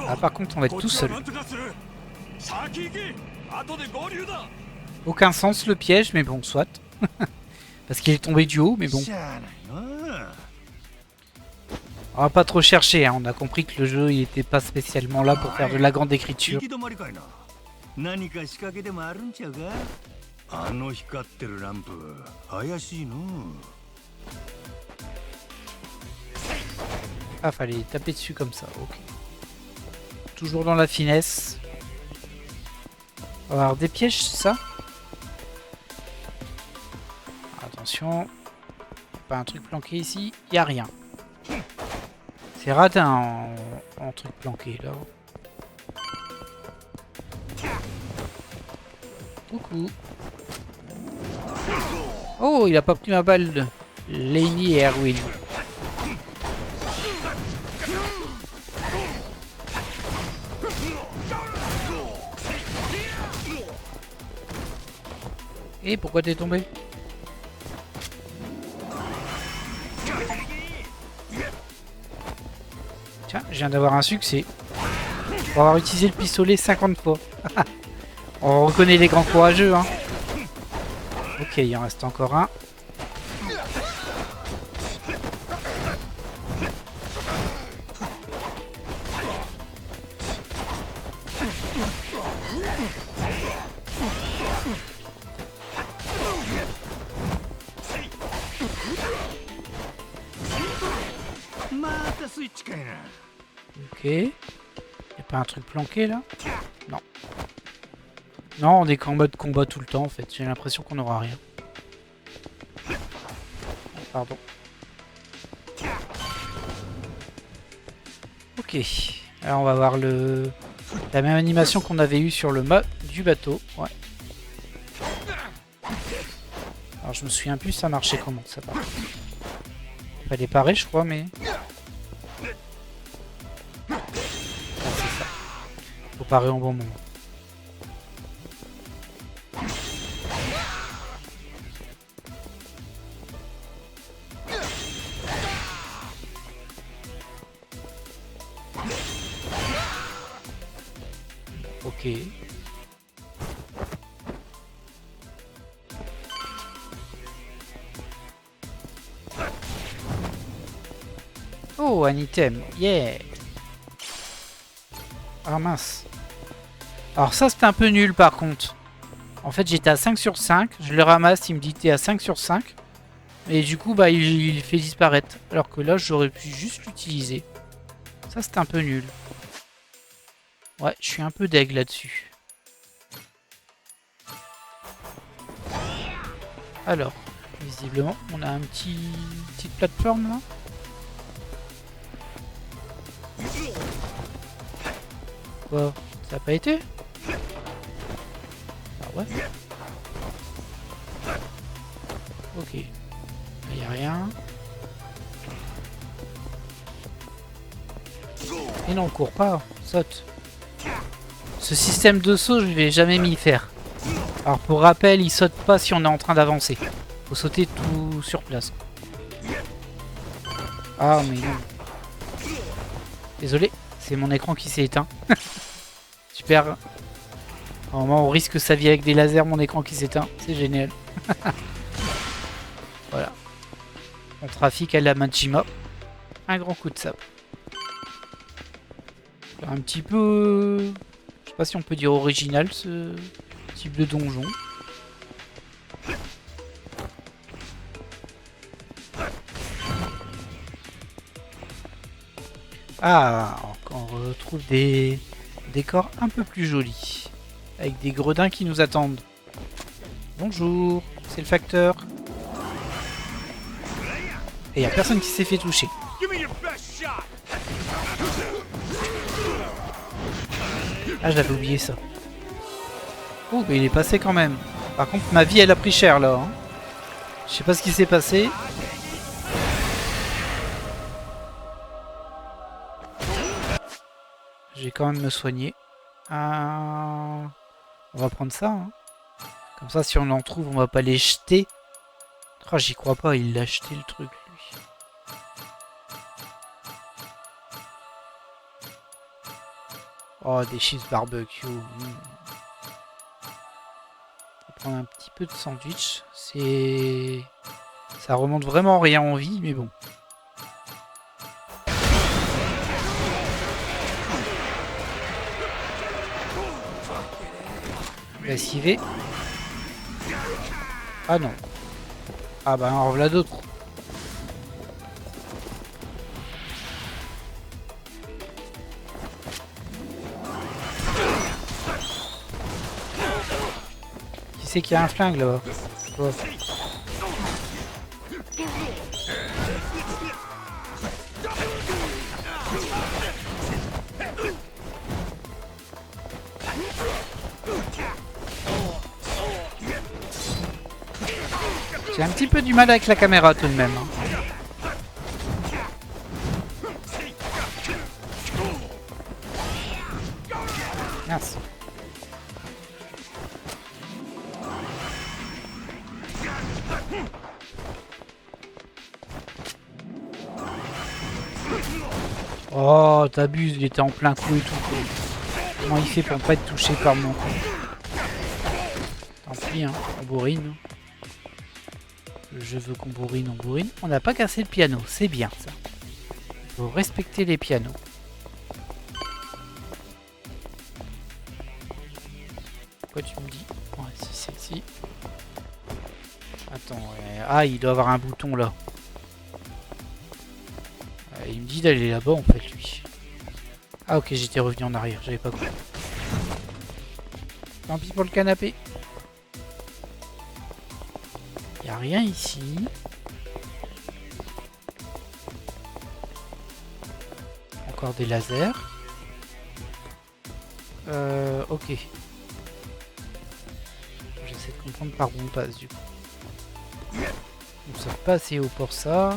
Ah, par contre, on va être tout seul. Aucun sens le piège, mais bon, soit. Parce qu'il est tombé du haut, mais bon. On va pas trop chercher, hein. On a compris que le jeu il était pas spécialement là pour faire de la grande écriture. Ah, fallait taper dessus comme ça, ok. Toujours dans la finesse. On va avoir des pièges, c'est ça? Attention. Pas un truc planqué ici, y a rien. C'est radin en truc planqué là. Coucou. Oh, il a pas pris ma balle de Laney et Erwin. Et pourquoi t'es tombé? Tiens, je viens d'avoir un succès. Pour avoir utilisé le pistolet 50 fois. On reconnaît les grands courageux, hein. Ok, il en reste encore un. Ok. Y'a pas un truc planqué là? Non. Non, on est qu'en mode combat tout le temps en fait. J'ai l'impression qu'on n'aura rien. Pardon. Ok. Alors on va voir la même animation qu'on avait eue sur le mât du bateau. Ouais. Alors je me souviens plus ça marchait comment ça part. Fallait parer je crois mais... Faut parer en bon moment. Ok. Oh, un item. Yeah. Ah mince. Alors ça c'était un peu nul par contre. En fait j'étais à 5 sur 5. Je le ramasse, il me dit t'es à 5 sur 5. Et du coup bah il fait disparaître. Alors que là j'aurais pu juste l'utiliser. Ça c'était un peu nul. Ouais, je suis un peu deg là-dessus. Alors, visiblement on a petite plateforme là. Quoi? Ça n'a pas été? Ah ouais. Ok. Il n'y a rien. Et non, on court pas. Saute. Ce système de saut, je ne vais jamais m'y faire. Alors pour rappel, il saute pas si on est en train d'avancer. Faut sauter tout sur place. Ah mais non. Désolé, c'est mon écran qui s'est éteint. Super. Normalement, on risque sa vie avec des lasers, mon écran qui s'éteint. C'est génial. Voilà. On trafique à la Majima. Un grand coup de sabre. Un petit peu... Je sais pas si on peut dire original, ce type de donjon. Ah, on retrouve des décors un peu plus jolis. Avec des gredins qui nous attendent. Bonjour, c'est le facteur. Et il n'y a personne qui s'est fait toucher. Ah, j'avais oublié ça. Oh, mais il est passé quand même. Par contre, ma vie, elle a pris cher là. Hein. Je sais pas ce qui s'est passé. J'ai quand même me soigner. On va prendre ça. Hein. Comme ça, si on en trouve, on va pas les jeter. Oh, j'y crois pas, il l'a acheté le truc, lui. Oh, des cheese barbecue. On va prendre un petit peu de sandwich. C'est... Ça remonte vraiment rien en vie, mais bon. Lessivé. Ah non. Ah bah en voilà d'autres. Qui c'est qui a un flingue là-bas? Oh. J'ai un petit peu du mal avec la caméra tout de même. Hein. Merci. Oh, t'abuses, il était en plein coup et tout. Comment il fait pour pas être touché par mon coup? Tant pis, hein, on bourrine. Je veux qu'on bourrine, on bourrine. On n'a pas cassé le piano, c'est bien ça. Il faut respecter les pianos. Pourquoi tu me dis? Ouais, si c'est ici. Attends, ouais. Ah, il doit avoir un bouton là. Il me dit d'aller là-bas en fait, lui. Ah, ok, j'étais revenu en arrière, j'avais pas compris. Tant pis pour le canapé. Y a rien ici. Encore des lasers. Ok. J'essaie de comprendre par où on passe du coup. On sort pas assez haut pour ça.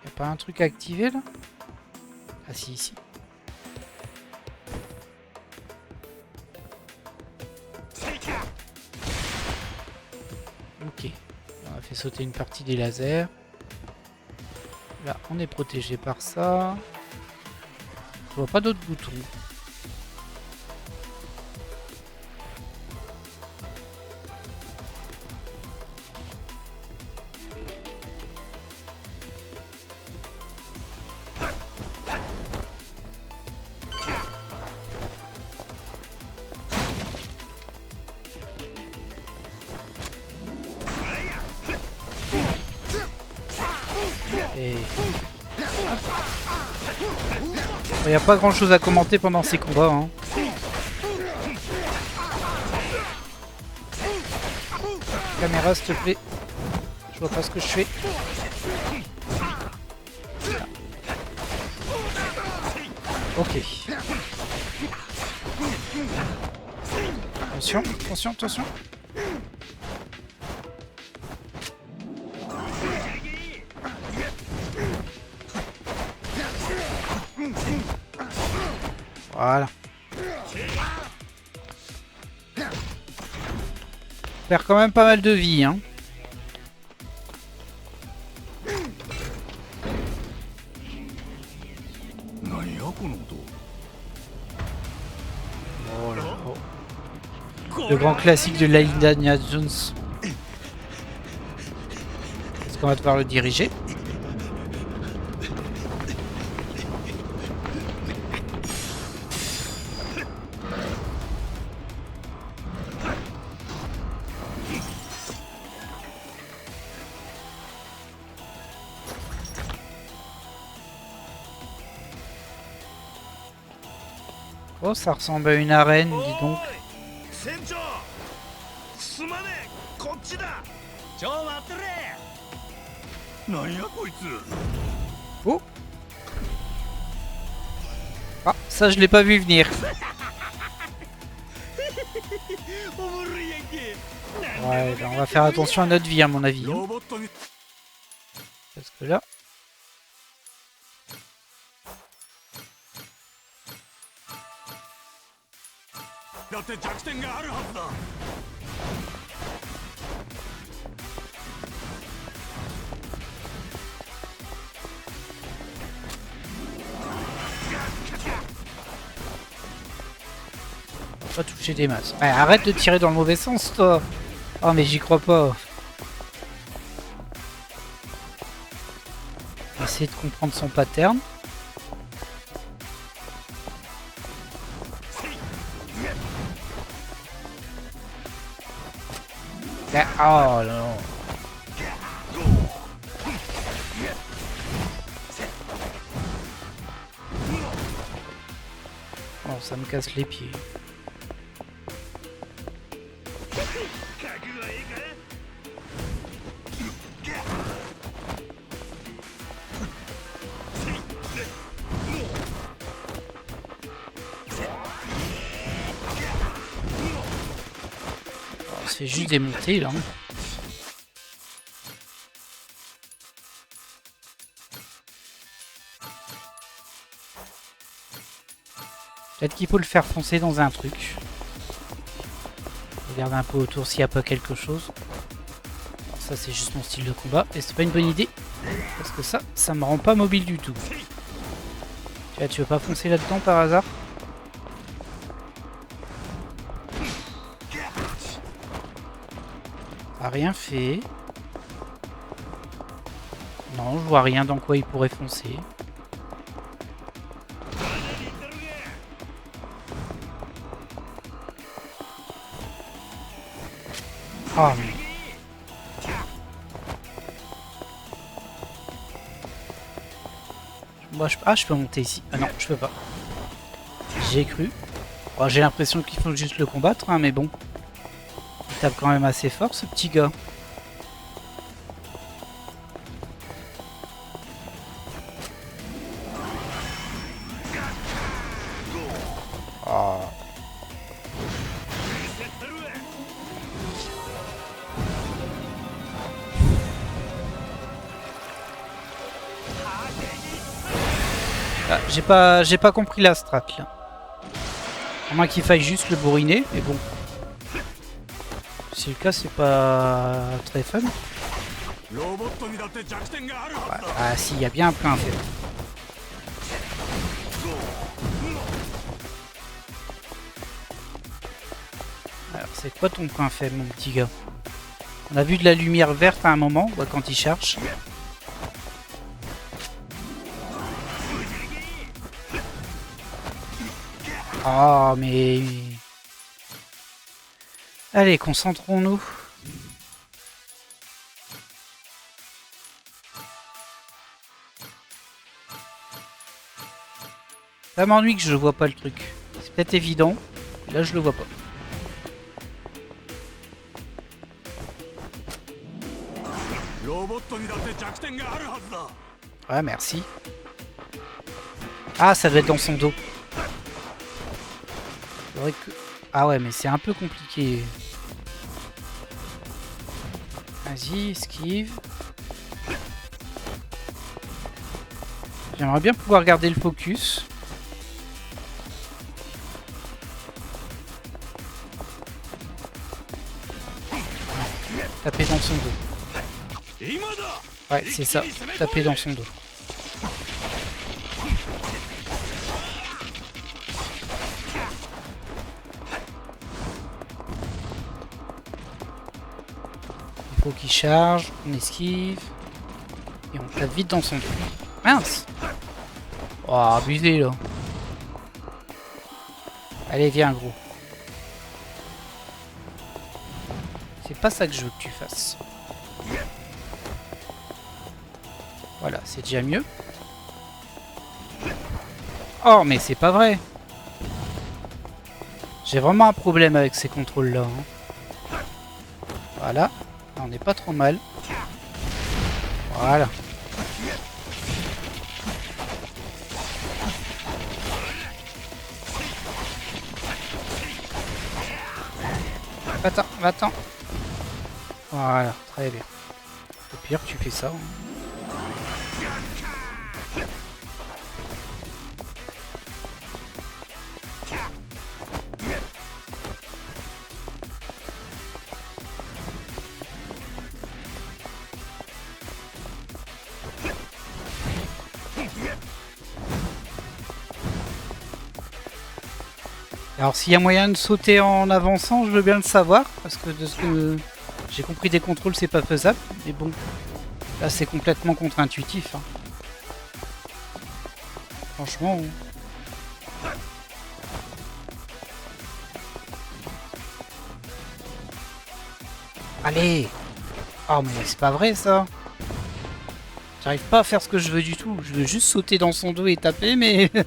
Y'a pas un truc à activer là? Ah si, ici. Ok. On a fait sauter une partie des lasers. Là, on est protégé par ça. Je vois pas d'autres boutons. Il n'y a pas grand chose à commenter pendant ces combats. Hein. Caméra, s'il te plaît. Je vois pas ce que je fais. Ok. Attention, attention, attention. Voilà. Perd quand même pas mal de vie, hein. Oh là là. Le grand classique de Indiana Jones. Est-ce qu'on va devoir le diriger? Oh, ça ressemble à une arène, dis donc. Oh. Ah, ça je l'ai pas vu venir. Ouais, ben on va faire attention à notre vie à mon avis. Hein. Parce que là... Pas toucher des masses. Ouais, arrête de tirer dans le mauvais sens, toi. Oh, mais j'y crois pas. Essayer de comprendre son pattern. Ah, oh non. Oh, ça me casse les pieds. On se fait juste démonter là. Peut-être qu'il faut le faire foncer dans un truc. Regarde un peu autour s'il n'y a pas quelque chose. Alors ça c'est juste mon style de combat. Et c'est pas une bonne idée. Parce que ça me rend pas mobile du tout. Tu veux pas foncer là-dedans par hasard? A rien fait. Non, je vois rien dans quoi il pourrait foncer. Ah, mais... Moi, je peux monter ici. Ah non, je peux pas. J'ai cru. Bon, j'ai l'impression qu'il faut juste le combattre, hein, mais bon. Il tape quand même assez fort, ce petit gars. Oh. Ah, j'ai pas compris la strat là. À moins qu'il faille juste le bourriner, mais bon. Si c'est le cas, c'est pas très fun. Ouais, ah si, il y a bien un plein fait. Alors, c'est quoi ton point faible, mon petit gars? On a vu de la lumière verte à un moment, quand il charge. Oh, mais... Allez, concentrons-nous. Ça m'ennuie que je vois pas le truc. C'est peut-être évident. Là, je le vois pas. Ouais, merci. Ah, ça doit être dans son dos. C'est vrai que... Ah ouais, mais c'est un peu compliqué. Vas-y, esquive. J'aimerais bien pouvoir garder le focus. Taper dans son dos. Ouais, c'est ça. Taper dans son dos. Il faut qu'il charge, on esquive. Et on tape vite dans son dos. Mince! Oh, abusé là. Allez, viens gros. C'est pas ça que je veux que tu fasses. Voilà, c'est déjà mieux. Oh, mais c'est pas vrai. J'ai vraiment un problème avec ces contrôles-là. Hein. Voilà. On n'est pas trop mal. Voilà. Va-t'en, va-t'en. Voilà, très bien. Au pire, tu fais ça. Hein. Alors s'il y a moyen de sauter en avançant, je veux bien le savoir, parce que de ce que j'ai compris des contrôles, c'est pas faisable. Mais bon, là c'est complètement contre-intuitif. Hein. Franchement. Allez! Oh mais c'est pas vrai ça! J'arrive pas à faire ce que je veux du tout. Je veux juste sauter dans son dos et taper, mais là,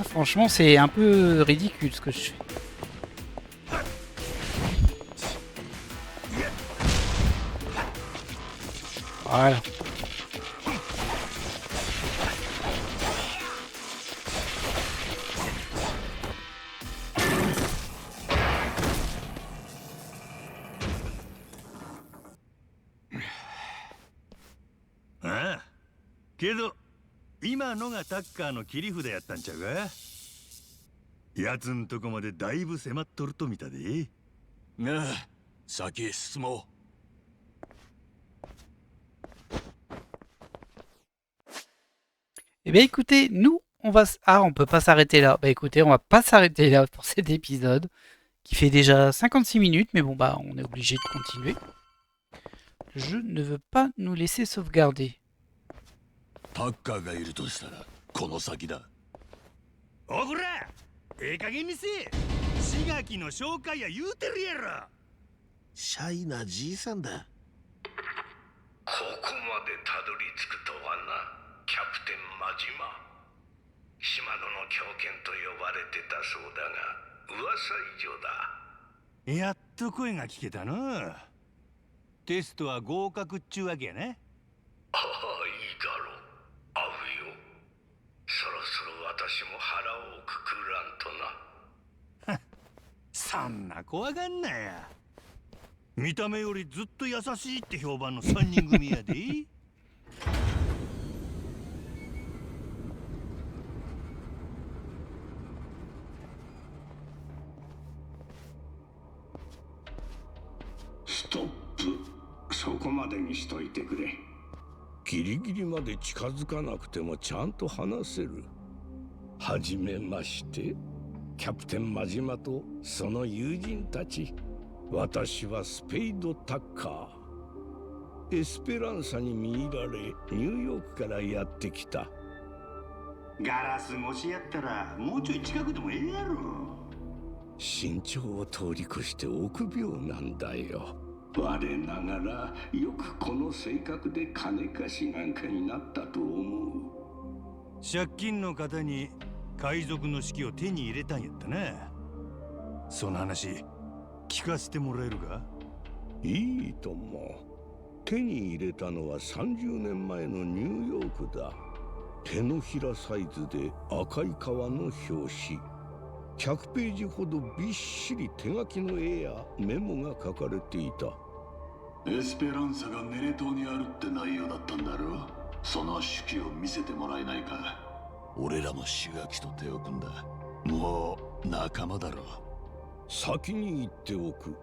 franchement c'est un peu ridicule ce que je fais. Voilà.ああけど今のがタッカーの切り札やったんちゃうか。奴んとこまでだいぶ迫っとると見たで。ああ、先へ進もう。Eh bien écoutez, nous, on va... Ah, on peut pas s'arrêter là. Bah écoutez, on va pas s'arrêter là pour cet épisode, qui fait déjà 56 minutes, mais bon bah on est obligé de continuer. Le jeu ne veut pas nous laisser sauvegarder. タッカーがいるとしたらこの先だ。おこら、ええ加減にせえ。志垣の紹介や言うてるやろ。シャイなじいさんだ。ここまでたどり着くとはな、キャプテン真島。島野の狂犬と呼ばれてたそうだが、噂以上だ。やっと声が聞けたの。テストは合格っちゅうわけやね。ああ、いいだろう。会うよ。そろそろ私も腹をくくらんとな。そんな怖がんなや。見た目よりずっと優しいって評判の3人組やで。ストップ。そこまでにしといてくれ。ギリギリまで近づかなくてもちゃんと話せる。はじめまして、キャプテン真島とその友人たち。私はスペイド・タッカー。エスペランサに見入られ、ニューヨークからやってきた。ガラス越しやったらもうちょい近くでもええやろ。身長を通り越して臆病なんだよ。我ながらよくこの性格で金貸しなんかになったと思う。借金の方に海賊の式を手に入れたんやったな。その話聞かせてもらえるか。いいとも。手に入れたのは30年前のニューヨークだ。手のひらサイズで赤い革の表紙。100ページほどびっしり手書きの絵やメモが書かれていた。エスペランサがネレ島にあるって内容だったんだろう。その手記を見せてもらえないか。俺らも志垣と手を組んだ。もう仲間だろう。先に言っておく。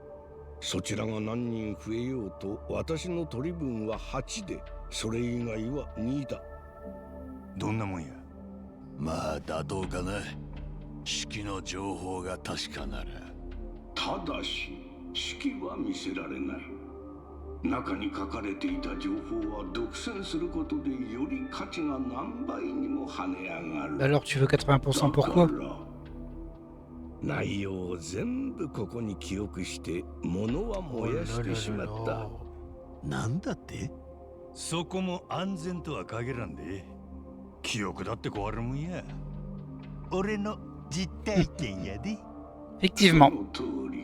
そちらが何人増えようと私の取り分は8で、それ以外は2だ。どんなもんや。まあ妥当かな。式の情報が確かなら。ただし式は見せられない。中に書かれていた情報は独占することでより価値が何倍にも跳ね上がる。Alors tu veux 80% pourquoi? 内容を全部ここに記憶して物は燃やしてしまった。なんだって？そこも安全とは限らんで。記憶だって壊れるもんや。俺の実体験やで。Effectivement. その通り。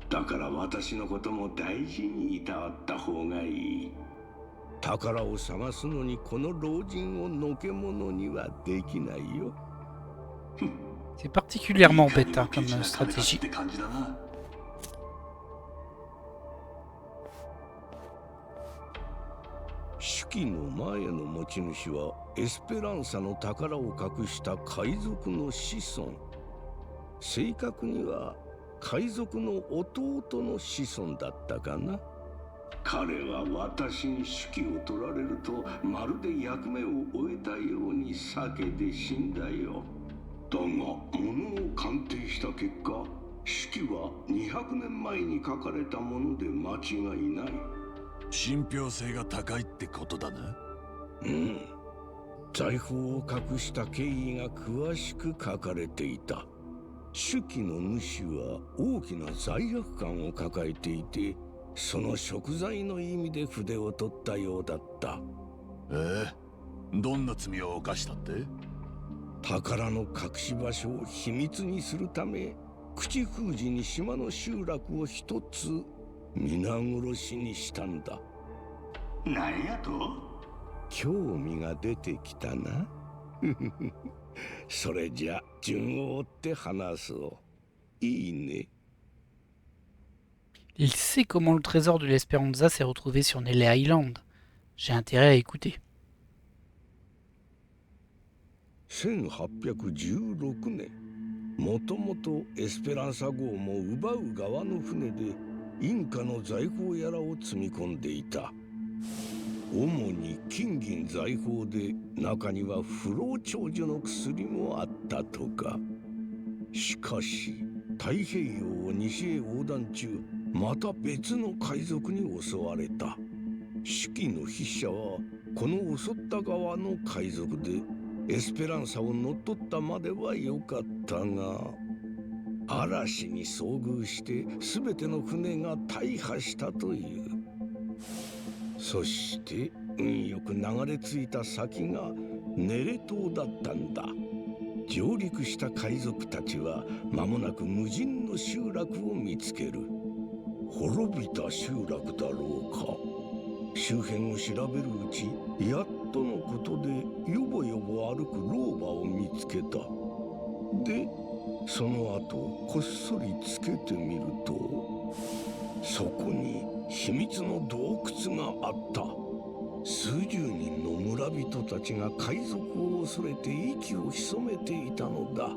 だから私のことも大事にいたわった方がいい。宝を探すのにこの老人をのけものにはできないよ。C'est particulièrement bête hein, comme stratégie. 手記の前の持ち主はエスペランサの宝を隠した海賊の子孫。正確には海賊の弟の子孫だったかな。彼は私に手記を取られるとまるで役目を終えたように酒で死んだよ。だが物を鑑定した結果、手記は200年前に書かれたもので間違いない。信憑性が高いってことだな。うん。財宝を隠した経緯が詳しく書かれていた。手記の主は大きな罪悪感を抱えていて、その贖罪の意味で筆を取ったようだった。どんな罪を犯したって？宝の隠し場所を秘密にするため、口封じに島の集落を一つ皆殺しにしたんだ。なんやと？興味が出てきたな。それじゃ順を追って話そう。いいね。Il sait comment le trésor de l'Esperanza s'est retrouvé sur Nelly Island. J'ai intérêt à écouter. 1816年、もともとエスペランサ号も奪う側の船でインカの財宝やらを積み込んでいた。主に金銀財宝で、中には不老長寿の薬もあったとか。しかし太平洋を西へ横断中、また別の海賊に襲われた。手記の筆者はこの襲った側の海賊で、エスペランサを乗っ取ったまでは良かったが、嵐に遭遇して全ての船が大破したという。そして運よく流れ着いた先がネレ島だったんだ。上陸した海賊たちは間もなく無人の集落を見つける。滅びた集落だろうか。周辺を調べるうち、やっとのことでよぼよぼ歩く老婆を見つけた。で、その後こっそりつけてみると、そこに秘密の洞窟があった。数十人の村人たちが海賊を恐れて息を潜めていたのだ。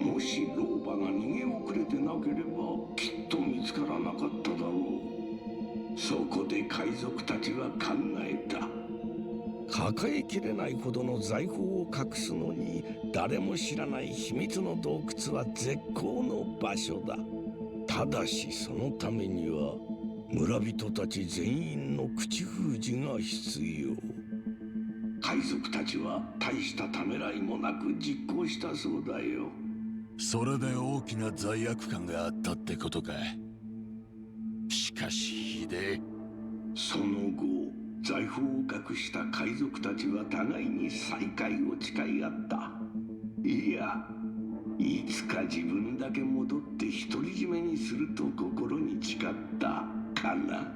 もし老婆が逃げ遅れてなければ、きっと見つからなかっただろう。そこで海賊たちは考えた。抱えきれないほどの財宝を隠すのに、誰も知らない秘密の洞窟は絶好の場所だ。ただしそのためには村人たち全員の口封じが必要。海賊たちは大したためらいもなく実行したそうだよ。それで大きな罪悪感があったってことか。しかしひでえ。その後、財宝を隠した海賊たちは互いに再会を誓い合った。いや、いつか自分だけ戻って独り占めにすると心に誓ったかな。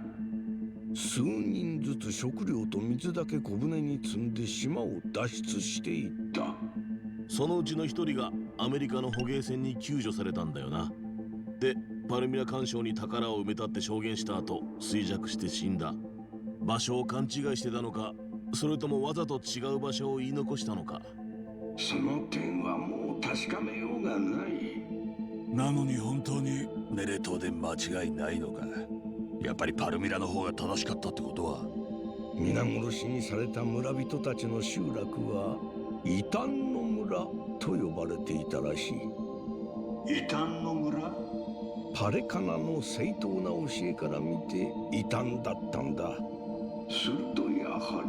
数人ずつ食料と水だけ小舟に積んで島を脱出していった。そのうちの一人がアメリカの捕鯨船に救助されたんだよな。で、パルミラ環礁に宝を埋めたって証言した後、衰弱して死んだ。場所を勘違いしてたのか、それともわざと違う場所を言い残したのか。その点はもう確かめようがない。なのに本当にネレ島で間違いないのか。やっぱりパルミラの方が正しかったってことは。皆殺しにされた村人たちの集落は異端の村と呼ばれていたらしい。異端の村？パレカナの正当な教えから見て異端だったんだ。するとやは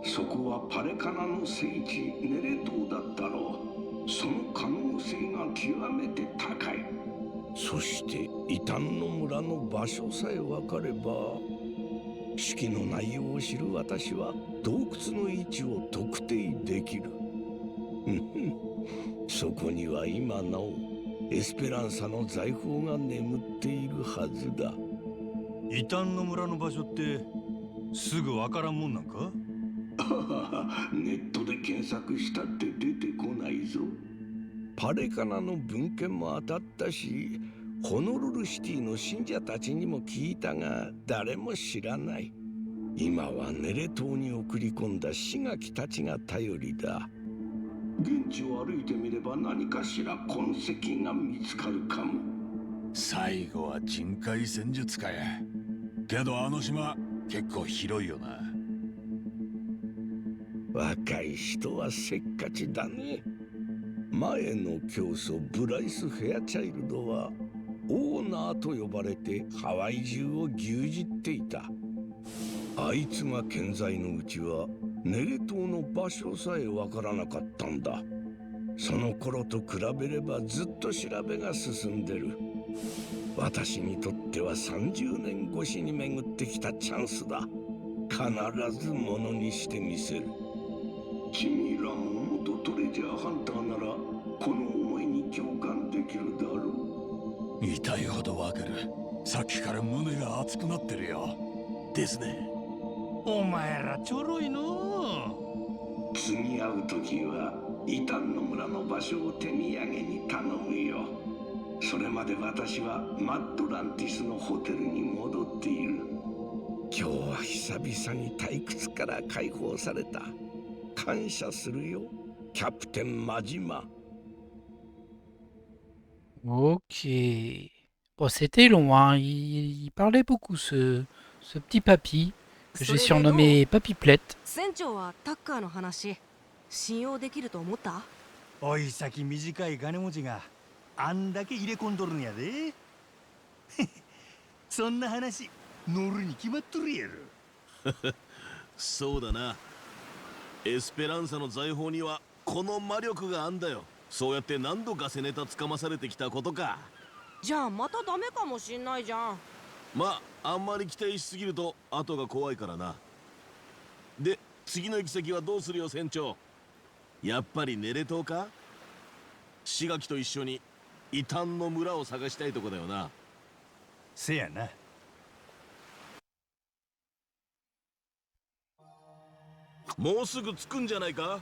りそこはパレカナの聖地ネレ島だったろう。その可能性が極めて高い。そして異端の村の場所さえ分かれば、手記の内容を知る私は洞窟の位置を特定できる。そこには今なおエスペランサの財宝が眠っているはずだ。異端の村の場所ってすぐわからんもんなんか？ネットで検索したって出てこないぞ。パレカナの文献も当たったし、ホノルルシティの信者たちにも聞いたが誰も知らない。今はネレ島に送り込んだシガキたちが頼りだ。現地を歩いてみれば何かしら痕跡が見つかるかも。最後は人海戦術かや。けどあの島結構広いよな。若い人はせっかちだね。前の教祖ブライス・フェアチャイルドはオーナーと呼ばれてハワイ中を牛耳っていた。あいつが健在のうちはネレ島の場所さえわからなかったんだ。その頃と比べればずっと調べが進んでる。私にとっては30年越しに巡ってきたチャンスだ。必ずものにしてみせる。君らも元トレジャーハンターならこの思いに共感できるだろう。痛いほどわかる。さっきから胸が熱くなってるよ。ですね。お前らちょろいの次会う時はイタンの村の場所を手土産に頼むよ。それまで私はマットランティスのホテルに戻っている。今日は久々に退屈から解放された。感謝するよ、キャプテンマジマ。Ok. Bon, c'était long, hein. Il parlait beaucoup, ce petit papy, que j'ai surnommé Papy Plette. 船長はタッカーの話信用できると思った？おい先短い金持ちがあんだけ入れ込んどるんやでそんな話乗るに決まっとるやろそうだな。エスペランサの財宝にはこの魔力があんだよ。そうやって何度ガセネタつかまされてきたことか。じゃあまたダメかもしんないじゃん。まああんまり期待しすぎると後が怖いからな。で次の行き先はどうするよ船長。やっぱりネレ島か？志垣と一緒に異端の村を探したいとこだよな。せやな。もうすぐ着くんじゃないか？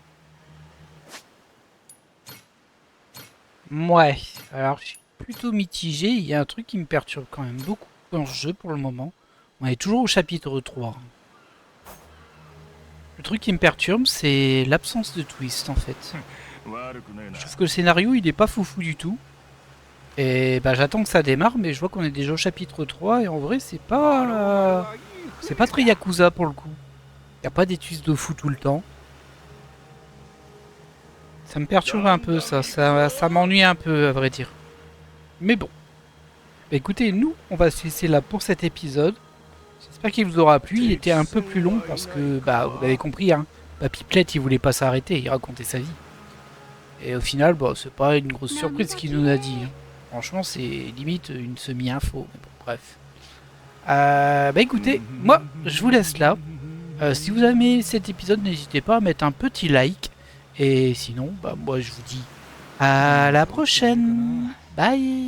Ouais, alors je suis plutôt mitigé. Il y a un truc qui me perturbe quand même beaucoup dans ce jeu pour le moment. On est toujours au chapitre 3. Le truc qui me perturbe, c'est l'absence de twist en fait. Je trouve que le scénario il est pas foufou du tout. Et bah j'attends que ça démarre, mais je vois qu'on est déjà au chapitre 3 et en vrai c'est pas très Yakuza pour le coup. Y a pas des twists de fou tout le temps. Ça me perturbe un peu ça m'ennuie un peu à vrai dire. Mais bon. Bah, écoutez, nous on va se laisser là pour cet épisode. J'espère qu'il vous aura plu, il était un peu plus long parce que, bah vous l'avez compris, hein, Papy Plette il voulait pas s'arrêter, il racontait sa vie. Et au final, bah c'est pas une grosse surprise ce qu'il nous a dit. Hein. Franchement c'est limite une semi-info, mais bon bref. Bah écoutez, moi je vous laisse là. Si vous avez aimé cet épisode, n'hésitez pas à mettre un petit like. Et sinon, bah moi je vous dis à la prochaine. Bye.